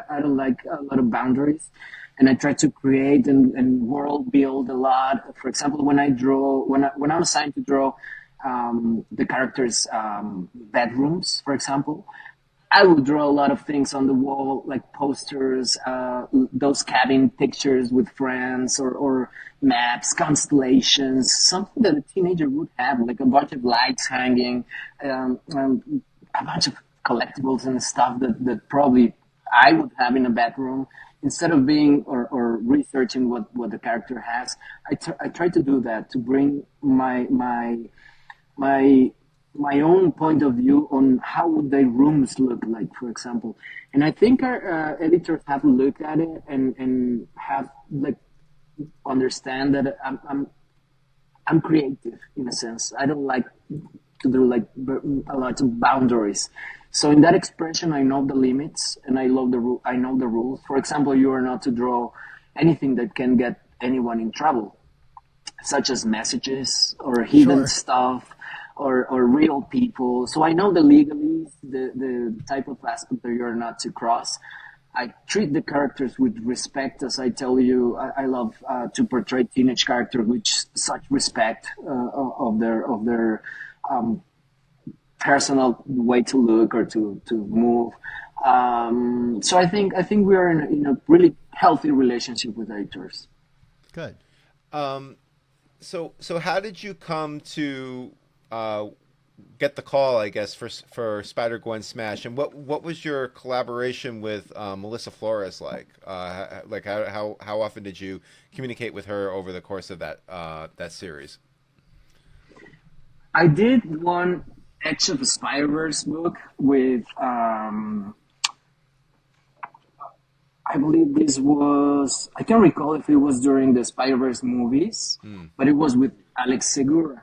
I don't like a lot of boundaries. And I try to create and world build a lot. For example, when I'm assigned to draw the characters' bedrooms, for example, I would draw a lot of things on the wall, like posters, those cabin pictures with friends, or maps, constellations, something that a teenager would have, like a bunch of lights hanging, a bunch of collectibles and stuff that probably I would have in a bedroom. Instead of being or researching what the character has, I try to do that, to bring my own point of view on how would their rooms look like, for example. And I think our editors have looked at it and have like understand that I'm creative in a sense. I don't like to do like a lot of boundaries. So in that expression, I know the limits and I know the rules. For example, you are not to draw anything that can get anyone in trouble, such as messages or hidden Sure. stuff or real people. So I know the legalese, the type of aspect that you're not to cross. I treat the characters with respect, as I tell you. I love to portray teenage characters with such respect of their personal way to look or to move. So I think we are in a really healthy relationship with editors. Good. So how did you come to get the call, I guess, for Spider-Gwen Smash, and what was your collaboration with Melissa Flores like? Like how often did you communicate with her over the course of that series? I did one Edge of the Spider-Verse book with I believe this was, I can't recall if it was during the Spider-Verse movies, but it was with Alex Segura.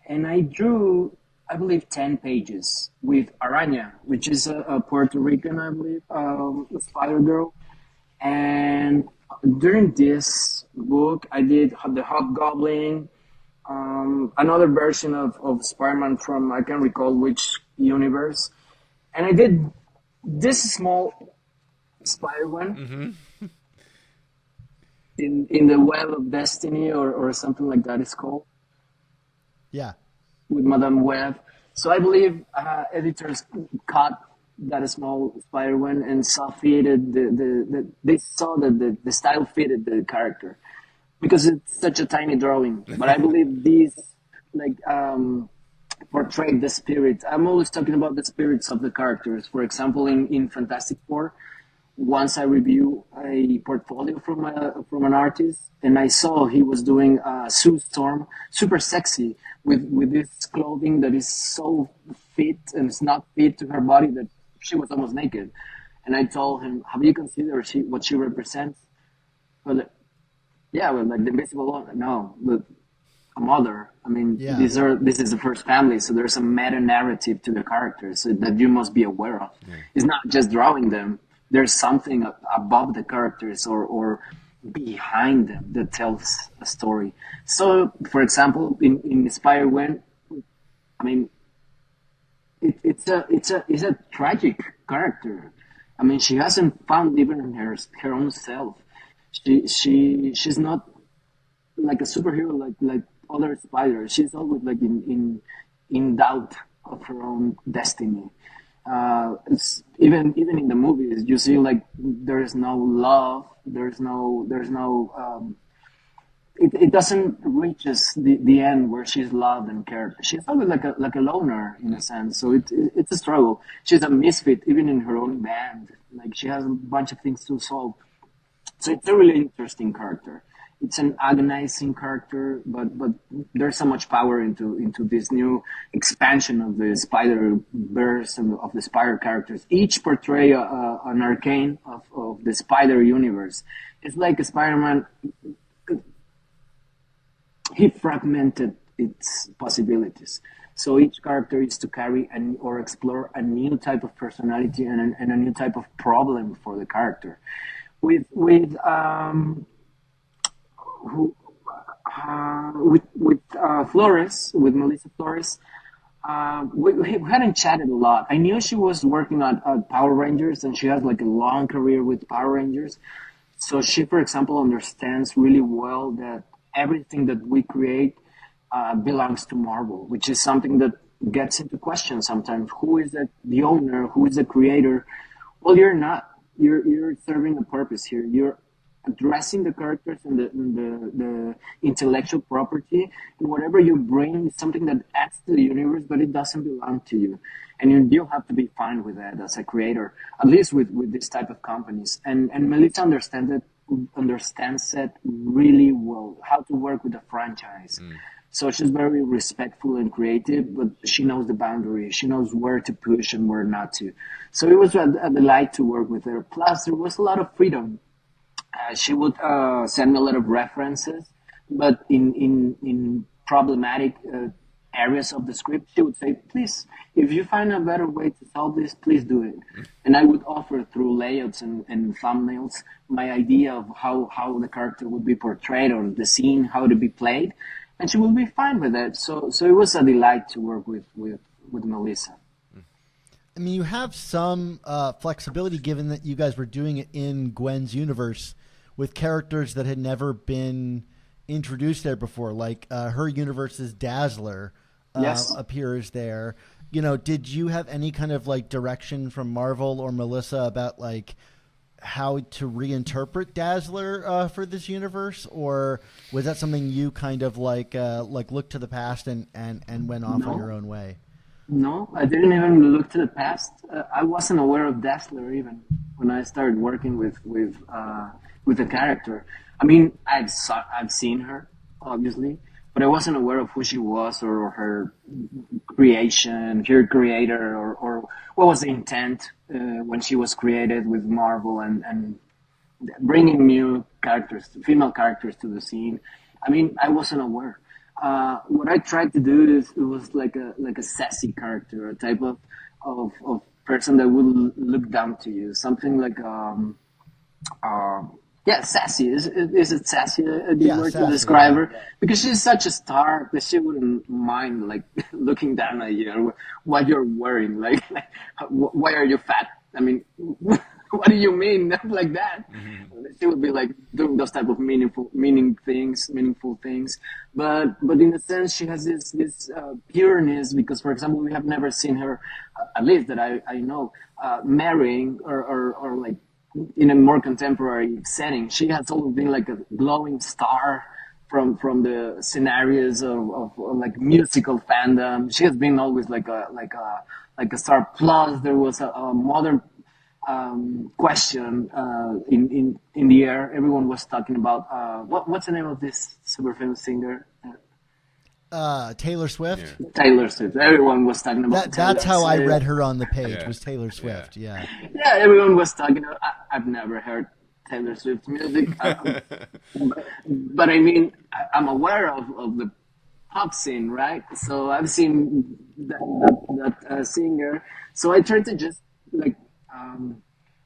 And I drew, I believe, 10 pages with Araña, which is a Puerto Rican, I believe, Spider Girl. And during this book, I did the Hobgoblin, another version of Spider-Man from, I can't recall which universe. And I did this small Spider-Gwen in the Web of Destiny or something like that it's called, Yeah. with Madame Web. So I believe editors caught that small Spider-Gwen and saw fitted they saw that the style fitted the character because it's such a tiny drawing. But I believe these like portrayed the spirit. I'm always talking about the spirits of the characters. For example, in Fantastic Four, once I review a portfolio from an artist, and I saw he was doing Sue Storm, super sexy with this clothing that is so fit and it's not fit to her body that she was almost naked. And I told him, "Have you considered what she represents?" Well, yeah, well, like the invisible one. No, but a mother. I mean, Yeah. this is the first family, so there's a meta narrative to the characters that you must be aware of. It's not just drawing them. There's something above the characters or behind them that tells a story. So, for example, in Spider-Gwen, I mean, it's a tragic character. I mean, she hasn't found even her own self. She's not like a superhero like other spiders. She's always like in doubt of her own destiny. It's even in the movies you see like there is no love. There's no it doesn't reaches the end where she's loved and cared. She's always like a loner in a sense. So it's a struggle. She's a misfit even in her own band. Like she has a bunch of things to solve. So it's a really interesting character. It's an agonizing character, but there's so much power into this new expansion of the Spider-Verse and of the Spider characters. Each portray an arcane of the Spider universe. It's like a Spider-Man. He fragmented its possibilities. So each character is to carry or explore a new type of personality and a new type of problem for the character. With Flores, with Melissa Flores, we hadn't chatted a lot. I knew she was working on Power Rangers, and she has like a long career with Power Rangers. So she, for example, understands really well that everything that we create belongs to Marvel, which is something that gets into question sometimes. Who is the owner? Who is the creator? Well, you're not. You're serving a purpose here. You're addressing the characters and the intellectual property, and whatever you bring is something that adds to the universe, but it doesn't belong to you. And you have to be fine with that as a creator, at least with this type of companies. And Melissa understands it really well, how to work with a franchise. So she's very respectful and creative, but she knows the boundary. She knows where to push and where not to. So it was a delight to work with her. Plus, there was a lot of freedom. She would send me a lot of references, but in problematic areas of the script, she would say, "Please, if you find a better way to solve this, please do it." And I would offer through layouts and thumbnails my idea of how the character would be portrayed or the scene, how to be played, and she would be fine with it. So it was a delight to work with Melissa. I mean, you have some flexibility given that you guys were doing it in Gwen's universe with characters that had never been introduced there before. Like her universe is Dazzler. Yes. appears there. Did you have any kind of like direction from Marvel or Melissa about like how to reinterpret Dazzler for this universe, or was that something you kind of like looked to the past and went off on No. your own way? No, I didn't even look to the past. I wasn't aware of Dazzler even when I started working with the character. I mean, I've seen her obviously, but I wasn't aware of who she was or her creation, her creator, or what was the intent when she was created with Marvel and bringing new characters, female characters to the scene. I mean, I wasn't aware. What I tried to do is it was like a sassy character, a type of person that would look down to you, something like yeah, sassy. Is it sassy a good word to sassy, describe her? Because she's such a star that she wouldn't mind like looking down at you or what you're wearing. Like why are you fat? I mean, what do you mean? Not like that. She would be like doing those type of meaningful things. But in a sense, she has this pureness because, for example, we have never seen her, at least that I know, marrying or like in a more contemporary setting. She has always been like a glowing star from the scenarios of like musical fandom. She has been always like a star. Plus, there was a modern question in the air. Everyone was talking about what's the name of this super famous singer? Taylor Swift. Yeah. Taylor Swift. Everyone was talking about. That's Taylor how I Swift. read her on the page. Yeah. Was Taylor Swift? Yeah. Yeah, everyone was talking about. I've never heard Taylor Swift music, but I mean, I'm aware of the pop scene, right? So I've seen that singer. So I try to just like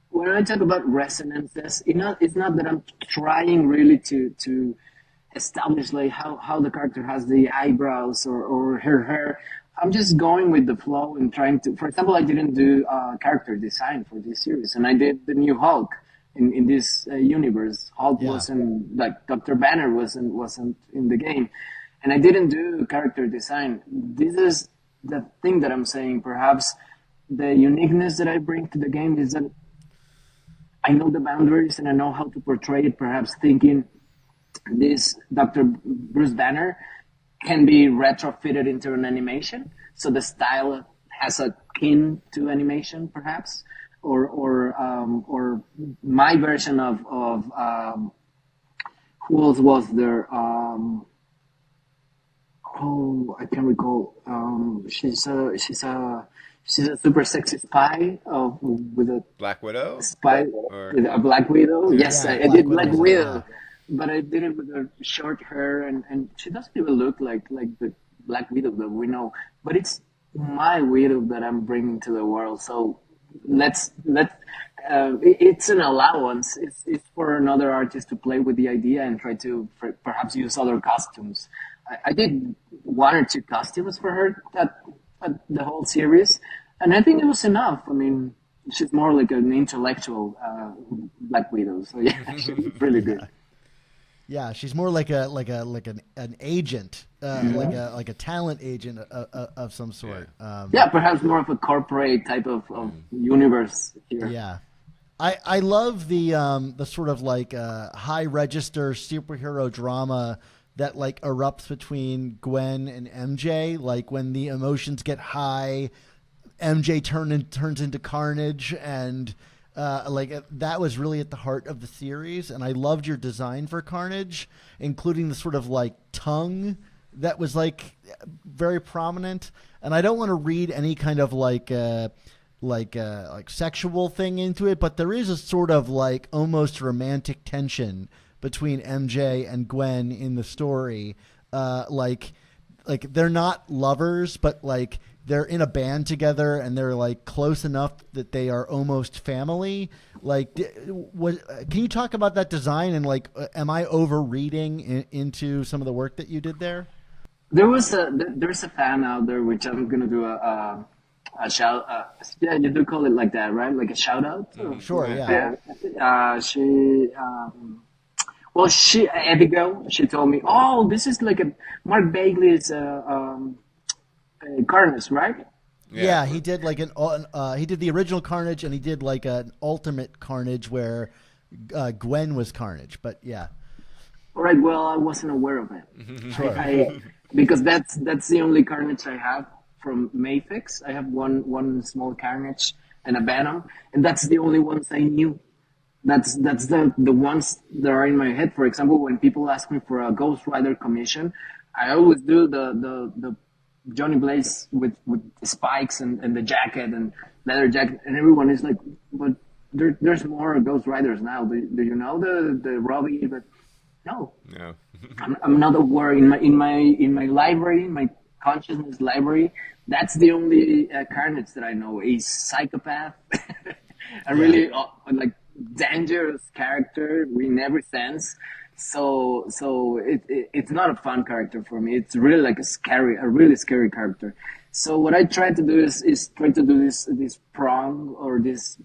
when I talk about resonances, it's not that I'm trying really to establish like how the character has the eyebrows or her hair. I'm just going with the flow and trying to. For example, I didn't do character design for this series, and I did the new Hulk in this universe. Hulk wasn't like Dr. Banner wasn't in the game, and I didn't do character design. This is the thing that I'm saying. Perhaps the uniqueness that I bring to the game is that I know the boundaries and I know how to portray it. Perhaps thinking this Dr. Bruce Banner can be retrofitted into an animation, so the style has a kin to animation, perhaps, or my version of who else was there? I can't recall. She's a super sexy spy with a Black Widow? spy Or with a Black Widow. Yes, Yeah, I Black did Black Widow's Widow, yeah. but I did it with her short hair, and she doesn't even look like the Black Widow that we know. But it's my widow that I'm bringing to the world. So let's it's an allowance. It's for another artist to play with the idea and try to perhaps use other costumes. I did one or two costumes for her at the whole series, and I think it was enough. I mean, she's more like an intellectual Black Widow, so yeah, she's really good. Yeah, she's more like an agent, like a talent agent of some sort. Yeah, perhaps more of a corporate type of universe here. Yeah. I love the sort of like high register superhero drama that like erupts between Gwen and MJ. Like when the emotions get high, MJ turns into Carnage, and that was really at the heart of the series. And I loved your design for Carnage, including the sort of like tongue that was like very prominent. And I don't want to read any kind of like sexual thing into it, but there is a sort of like almost romantic tension between MJ and Gwen in the story. Like they're not lovers, but like they're in a band together and they're like close enough that they are almost family. Like, can you talk about that design and like, am I overreading into some of the work that you did there? There's a fan out there which I'm gonna do a shout. Yeah, you do call it like that, right? Like a shout out. Sure, yeah. Abigail, she told me, oh, this is like a Mark Bagley's Carnage, right? Yeah, he did like he did the original Carnage, and he did like an Ultimate Carnage where Gwen was Carnage. But yeah, All right. Well, I wasn't aware of it. sure. Because that's the only Carnage I have from Mayfix. I have one small Carnage and a Venom, and that's the only ones I knew. That's the ones that are in my head. For example, when people ask me for a Ghost Rider commission, I always do the Johnny Blaze with the spikes and the jacket and leather jacket, and everyone is like, but there's more Ghost Riders now. Do you know the Robbie? But no, No. I'm not aware in my library, my consciousness library. That's the only Carnage that I know. A psychopath, a really like dangerous character in every sense. So it's not a fun character for me. It's really like a really scary character. So what I try to do is try to do this prong or this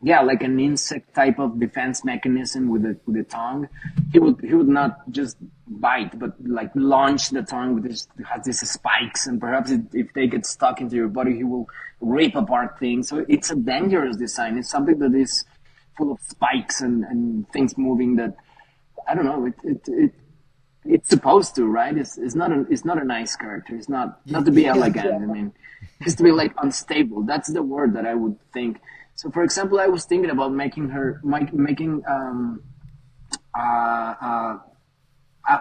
like an insect type of defense mechanism with the tongue. He would not just bite, but like launch the tongue with this, has these spikes, and perhaps if they get stuck into your body, he will rip apart things. So it's a dangerous design. It's something that is full of spikes and things moving that I don't know. It's supposed to, right? It's not a nice character. It's not to be elegant. I mean, it's to be like unstable. That's the word that I would think. So, for example, I was thinking about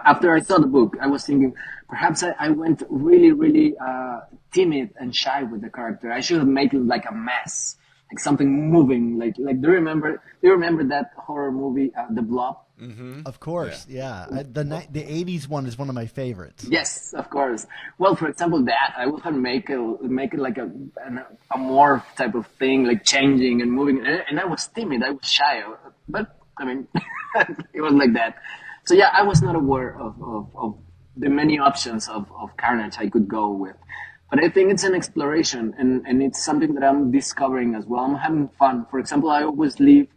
after I saw the book, I was thinking perhaps I went really, really timid and shy with the character. I should have made it like a mess, like something moving. Like do you remember that horror movie, The Blob? Mm-hmm. Of course, yeah. The 80s one is one of my favorites. Yes, of course. Well, for example, that I would have make it like a morph type of thing, like changing and moving. And I was timid, I was shy, but I mean, it was like that. So yeah, I was not aware of the many options of Carnage I could go with. But I think it's an exploration, and it's something that I'm discovering as well. I'm having fun. For example, I always leave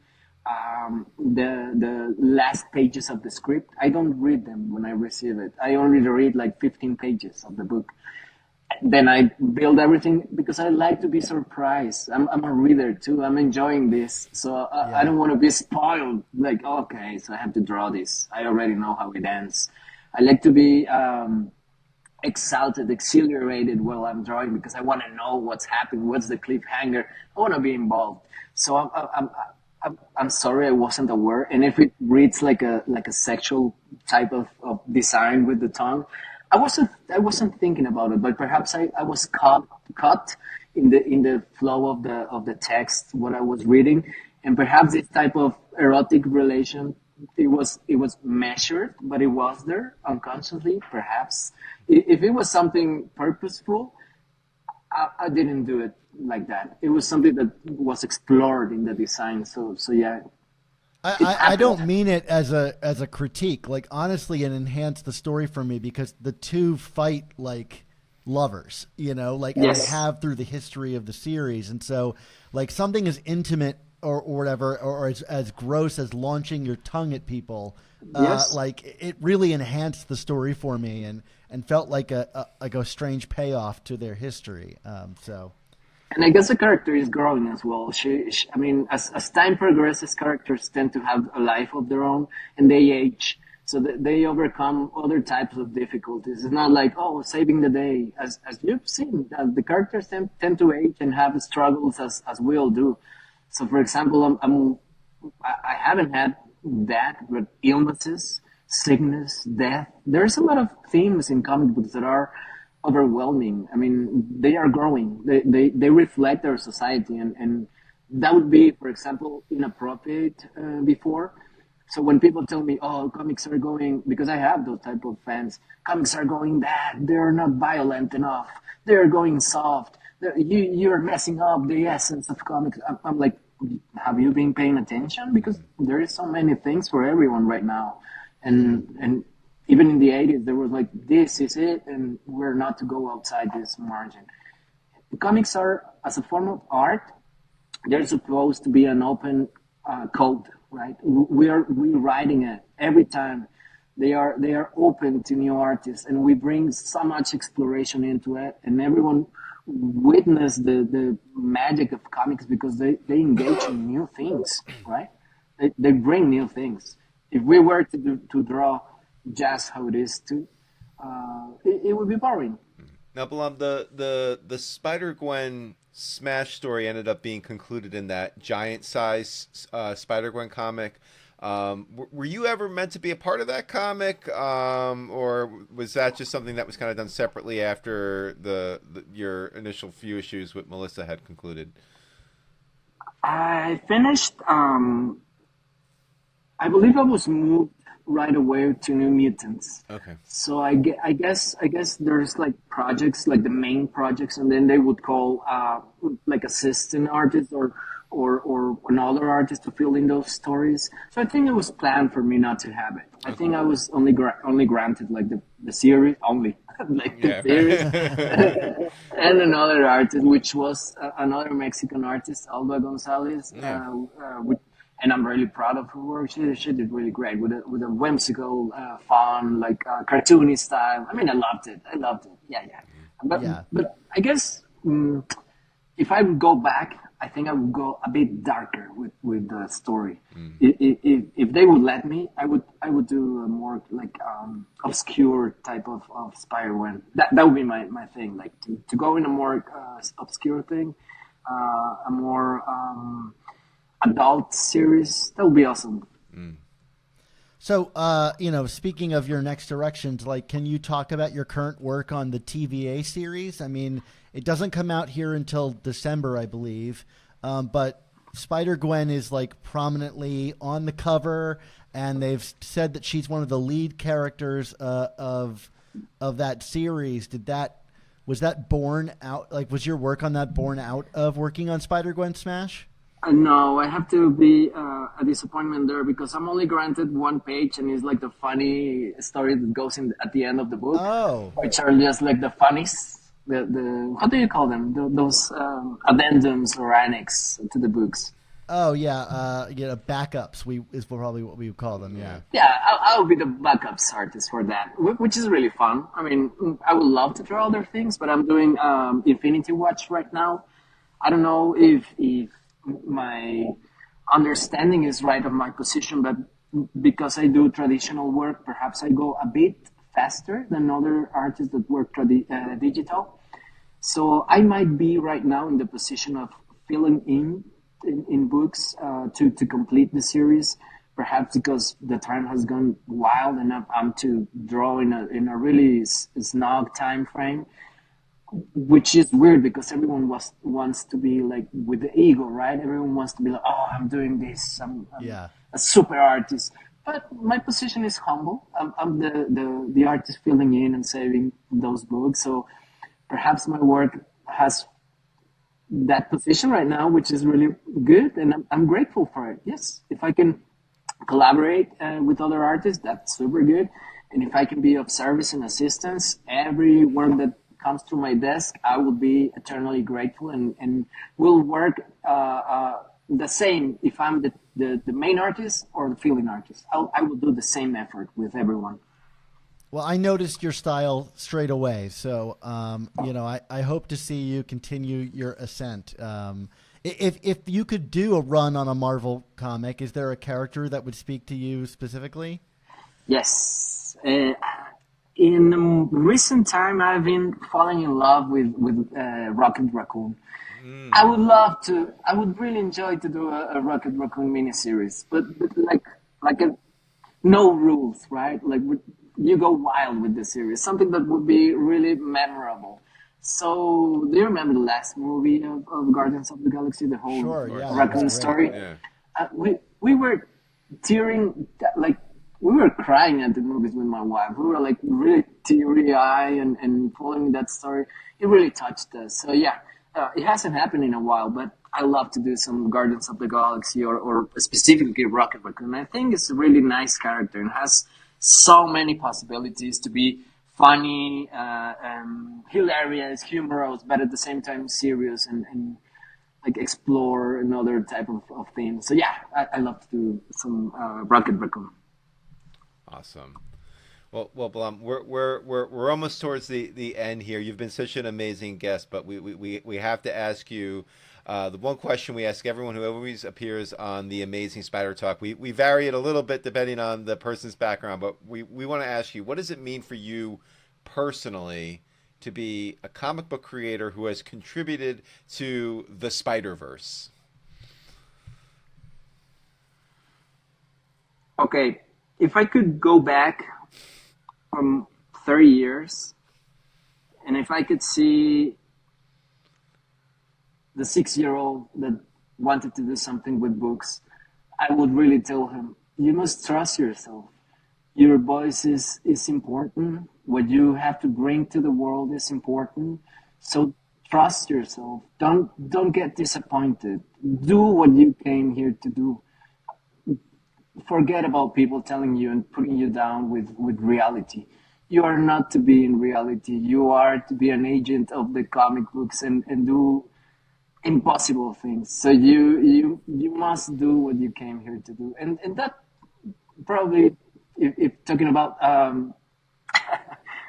the last pages of the script. I don't read them when I receive it. I only read like 15 pages of the book. Then I build everything because I like to be surprised. I'm a reader too. I'm enjoying this. So I don't want to be spoiled. Like, okay, so I have to draw this. I already know how it ends. I like to be exhilarated while I'm drawing because I want to know what's happening. What's the cliffhanger? I want to be involved. So I'm sorry I wasn't aware. And if it reads like a sexual type of design with the tongue, I wasn't thinking about it, but perhaps I was caught in the flow of the text what I was reading, and perhaps this type of erotic relation it was measured, but it was there unconsciously. Perhaps if it was something purposeful, I didn't do it like that. It was something that was explored in the design. So yeah. I don't mean it as a critique. Like honestly, it enhanced the story for me because the two fight like lovers, like and they have through the history of the series. And so like something as intimate or whatever, or as gross as launching your tongue at people, like it really enhanced the story for me and felt like a strange payoff to their history. And I guess the character is growing as well. I mean, as time progresses, characters tend to have a life of their own, and they age. So they overcome other types of difficulties. It's not like, saving the day. As you've seen, the characters tend to age and have struggles as we all do. So, for example, I haven't had that, but illnesses, sickness, death. There's a lot of themes in comic books that are overwhelming. I mean, they are growing. They reflect our society, and that would be, for example, inappropriate before. So when people tell me, comics are going, because I have those type of fans, comics are going bad. They're not violent enough. They're going soft. You're messing up the essence of comics. I'm like, have you been paying attention? Because there is so many things for everyone right now, and even in the 80s, there was like, this is it, and we're not to go outside this margin. The comics are, as a form of art, they're supposed to be an open code, right? We are rewriting it every time. They are open to new artists, and we bring so much exploration into it, and everyone witness the magic of comics because they engage in new things, right? They bring new things. If we were to draw just how it is too, it would be boring. Now, Balam, the Spider-Gwen Smash story ended up being concluded in that giant size Spider-Gwen comic. Were you ever meant to be a part of that comic, or was that just something that was kind of done separately after your initial few issues with Melissa had concluded? I finished. I believe I was moved right away to New Mutants. Okay. So I guess there's like projects, like the main projects, and then they would call like assistant artists or another artist to fill in those stories. So I think it was planned for me not to have it. I think I was only granted like the series only, like the series, and another artist, which was another Mexican artist, Alba Gonzalez, and I'm really proud of her work. She did really great with a whimsical, fun, like cartoony style. I mean, I loved it. Yeah, yeah. But Yeah. but I guess if I would go back, I think I would go a bit darker with the story. If they would let me, I would do a more like obscure type of Spider-Gwen. That would be my thing. Like to go in a more obscure thing, a more adult series. That would be awesome. So, speaking of your next directions, like, can you talk about your current work on the TVA series? I mean, it doesn't come out here until December, I believe, but Spider-Gwen is like prominently on the cover, and they've said that she's one of the lead characters of that series. Was that born out? Like, was your work on that born out of working on Spider-Gwen Smash? No, I have to be a disappointment there because I'm only granted one page, and it's like the funny story that goes in at the end of the book, Oh, which are just like the funnies. The how do you call them? Those addendums or annex to the books. oh yeah, backups. Is probably what we would call them. Yeah. Yeah, I'll be the backups artist for that, which is really fun. I mean, I would love to draw other things, but I'm doing Infinity Watch right now. I don't know if my understanding is right of my position, but because I do traditional work, perhaps I go a bit faster than other artists that work digital. So I might be right now in the position of filling in books to complete the series, perhaps because the time has gone wild and I'm to draw in a really snug time frame, which is weird because everyone wants to be like with the ego, right? Everyone wants to be like, oh, I'm doing this. I'm Yeah. a super artist. But my position is humble. I'm the artist filling in and saving those books. So perhaps my work has that position right now, which is really good, and I'm grateful for it. Yes, if I can collaborate with other artists, that's super good. And if I can be of service and assistance, every work that comes to my desk, I will be eternally grateful and will work the same if I'm the main artist or the filling artist. I will do the same effort with everyone. Well, I noticed your style straight away, so I hope to see you continue your ascent. If you could do a run on a Marvel comic, is there a character that would speak to you specifically? Yes. In recent time, I've been falling in love with Rocket Raccoon. I would love to. I would really enjoy to do a Rocket Raccoon miniseries, but like no rules, right? Like you go wild with the series, something that would be really memorable. So, do you remember the last movie of Guardians of the Galaxy, the whole Sure, yeah, Raccoon that's great. story? Yeah. We were tearing, like we were crying at the movies with my wife. We were like really teary eyed and following that story. It really touched us. So yeah, it hasn't happened in a while, but I love to do some Guardians of the Galaxy or specifically Rocket Raccoon. I think it's a really nice character and has so many possibilities to be funny, hilarious, humorous, but at the same time serious and like explore another type of theme. So yeah, I love to do some Rocket Raccoon. Awesome. Well, Blum, we're almost towards the end here. You've been such an amazing guest, but we have to ask you the one question we ask everyone who always appears on the Amazing Spider Talk. We vary it a little bit depending on the person's background, but we want to ask you, what does it mean for you personally to be a comic book creator who has contributed to the Spider-Verse? Okay, if I could go back from 30 years, and if I could see the 6-year-old that wanted to do something with books, I would really tell him, you must trust yourself. Your voice is important. What you have to bring to the world is important. So trust yourself. Don't get disappointed. Do what you came here to do. Forget about people telling you and putting you down with reality. You are not to be in reality. You are to be an agent of the comic books and do impossible things. So you must do what you came here to do. And that probably, if talking about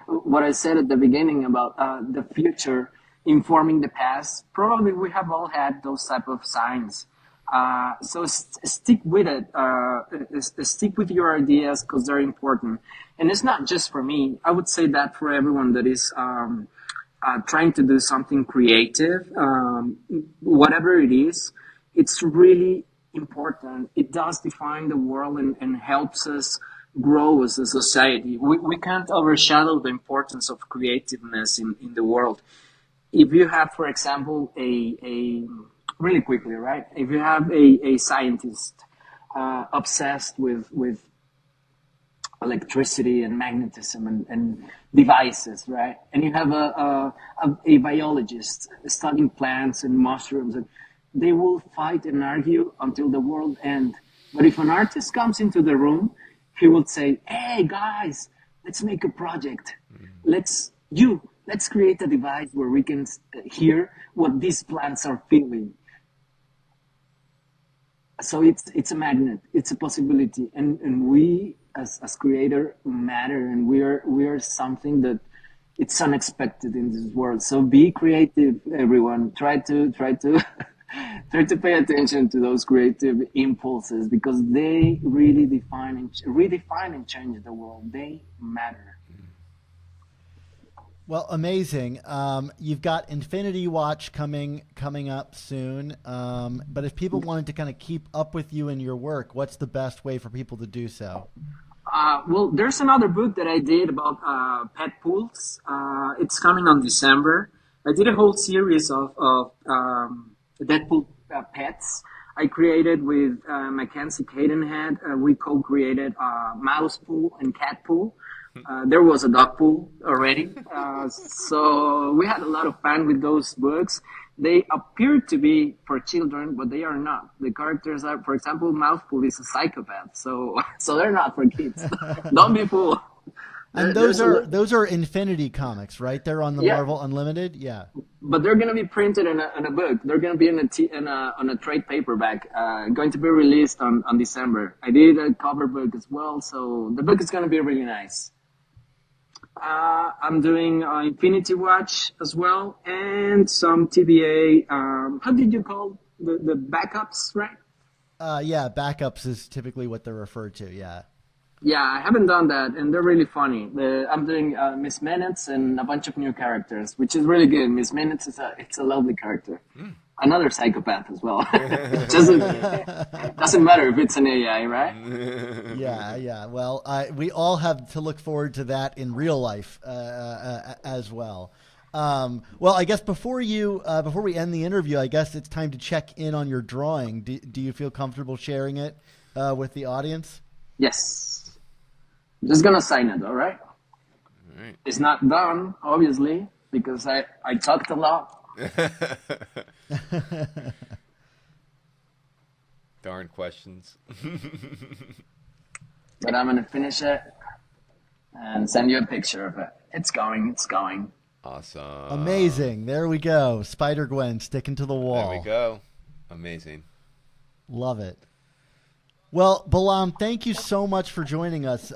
what I said at the beginning about the future informing the past, probably we have all had those type of signs. So stick with it. Stick with your ideas because they're important. And it's not just for me. I would say that for everyone that is trying to do something creative, whatever it is, it's really important. It does define the world and helps us grow as a society. We can't overshadow the importance of creativeness in the world. If you have, for example, a really quickly, right? If you have a scientist obsessed with electricity and magnetism and devices, right? And you have a biologist studying plants and mushrooms, and they will fight and argue until the world ends. But if an artist comes into the room, he will say, "Hey guys, let's make a project. Let's create a device where we can hear what these plants are feeling." So it's a magnet, it's a possibility, and we as creator matter, and we are something that it's unexpected in this world. So be creative, everyone. Try to try to pay attention to those creative impulses because they really redefine and change the world. They matter. Well, amazing. You've got Infinity Watch coming up soon. But if people wanted to kind of keep up with you and your work, what's the best way for people to do so? Well, there's another book that I did about pet pools. It's coming on December. I did a whole series of Deadpool pets. I created with Mackenzie Cadenhead. We co-created mouse pool and cat pool. There was a dog pool already. So we had a lot of fun with those books. They appear to be for children, but they are not. The characters are, for example, Mouthful is a psychopath. So they're not for kids. Don't be fooled. And those are Infinity comics, right? They're on the Marvel Unlimited, yeah. But they're gonna be printed in a book. They're gonna be on a trade paperback. Going to be released on December. I did a cover book as well, so the book is gonna be really nice. I'm doing Infinity Watch as well, and some TBA. How did you call the backups, right? Yeah, backups is typically what they're referred to. Yeah. Yeah, I haven't done that, and they're really funny. I'm doing Miss Minutes and a bunch of new characters, which is really good. Miss Minutes it's a lovely character. Another psychopath as well. It doesn't matter if it's an AI, right? Yeah. Well, we all have to look forward to that in real life as well. Well, I guess before we end the interview, I guess it's time to check in on your drawing. Do you feel comfortable sharing it with the audience? Yes. I'm just gonna sign it, all right? All right. It's not done, obviously, because I talked a lot. Darn questions. But I'm gonna finish it and send you a picture of it. It's going. Awesome. Amazing. There we go. Spider-Gwen sticking to the wall. There we go. Amazing. Love it. Well, Balám, thank you so much for joining us.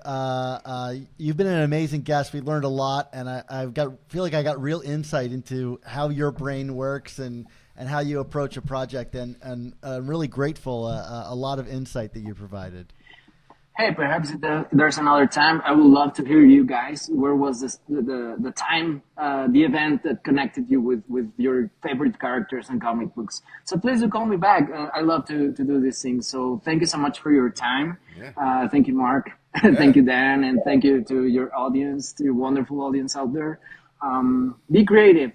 You've been an amazing guest. We learned a lot, and feel like I got real insight into how your brain works and how you approach a project. And I'm really grateful. A lot of insight that you provided. Hey, perhaps there's another time. I would love to hear you guys. Where was the time, the event that connected you with your favorite characters and comic books? So please do call me back. I love to do these things. So thank you so much for your time. Yeah. Thank you, Mark. Thank you, Dan. And thank you to your audience, to your wonderful audience out there. Be creative.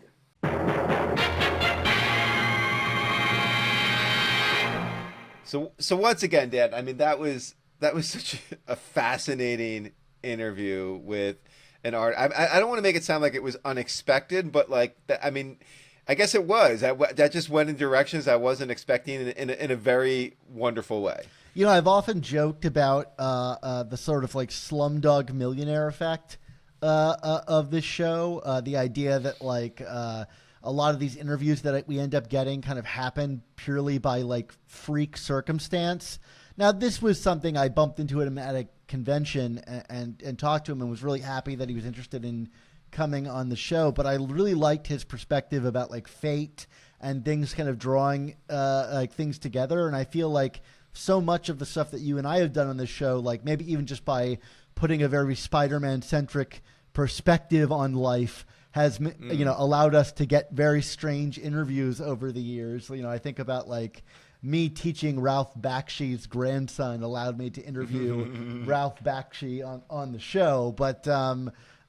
So once again, Dan, I mean, that was such a fascinating interview with an art. I don't want to make it sound like it was unexpected, but like, I mean, I guess it was. That just went in directions I wasn't expecting in a very wonderful way. You know, I've often joked about the sort of like Slumdog Millionaire effect of this show. The idea that like a lot of these interviews that we end up getting kind of happen purely by like freak circumstance. Now, this was something I bumped into him at a convention and talked to him and was really happy that he was interested in coming on the show. But I really liked his perspective about like fate and things kind of drawing like things together. And I feel like so much of the stuff that you and I have done on this show, like maybe even just by putting a very Spider-Man centric perspective on life, has allowed us to get very strange interviews over the years. You know, I think about like me teaching Ralph Bakshi's grandson allowed me to interview Ralph Bakshi on the show. But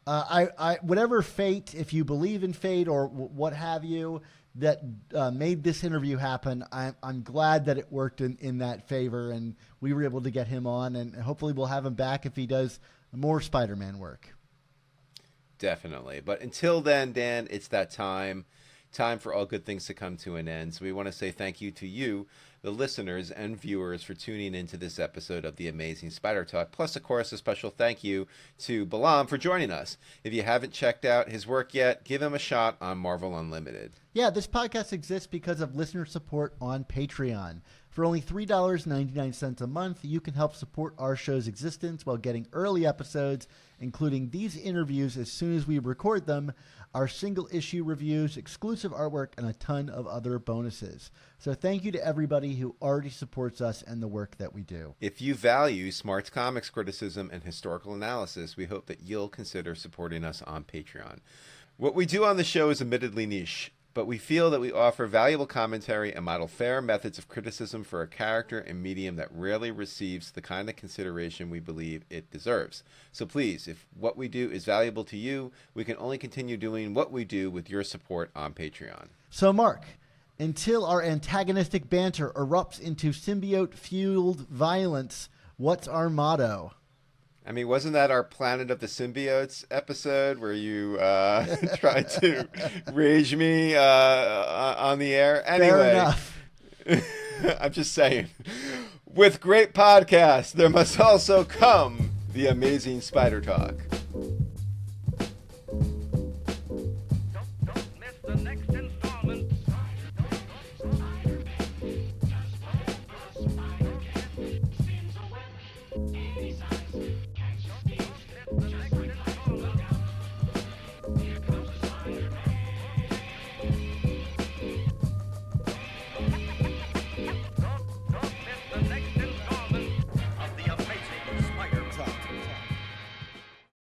I whatever fate, if you believe in fate or what have you, that made this interview happen, I'm glad that it worked in that favor, and we were able to get him on, and hopefully we'll have him back if he does more Spider-Man work. Definitely. But until then, Dan, it's that time for all good things to come to an end. So we want to say thank you to you, the listeners and viewers, for tuning into this episode of the Amazing Spider Talk. Plus, of course, a special thank you to Balám for joining us. If you haven't checked out his work yet, give him a shot on Marvel Unlimited. Yeah, this podcast exists because of listener support on Patreon. For only $3.99 a month, you can help support our show's existence while getting early episodes, including these interviews as soon as we record them, our single issue reviews, exclusive artwork, and a ton of other bonuses. So thank you to everybody who already supports us and the work that we do. If you value smart comics criticism and historical analysis, we hope that you'll consider supporting us on Patreon. What we do on the show is admittedly niche, but we feel that we offer valuable commentary and model fair methods of criticism for a character and medium that rarely receives the kind of consideration we believe it deserves. So please, if what we do is valuable to you, we can only continue doing what we do with your support on Patreon. So Mark, until our antagonistic banter erupts into symbiote-fueled violence, what's our motto? I mean, wasn't that our Planet of the Symbiotes episode where you tried to rage me on the air? Anyway, fair enough. I'm just saying, with great podcasts, there must also come the Amazing Spider Talk.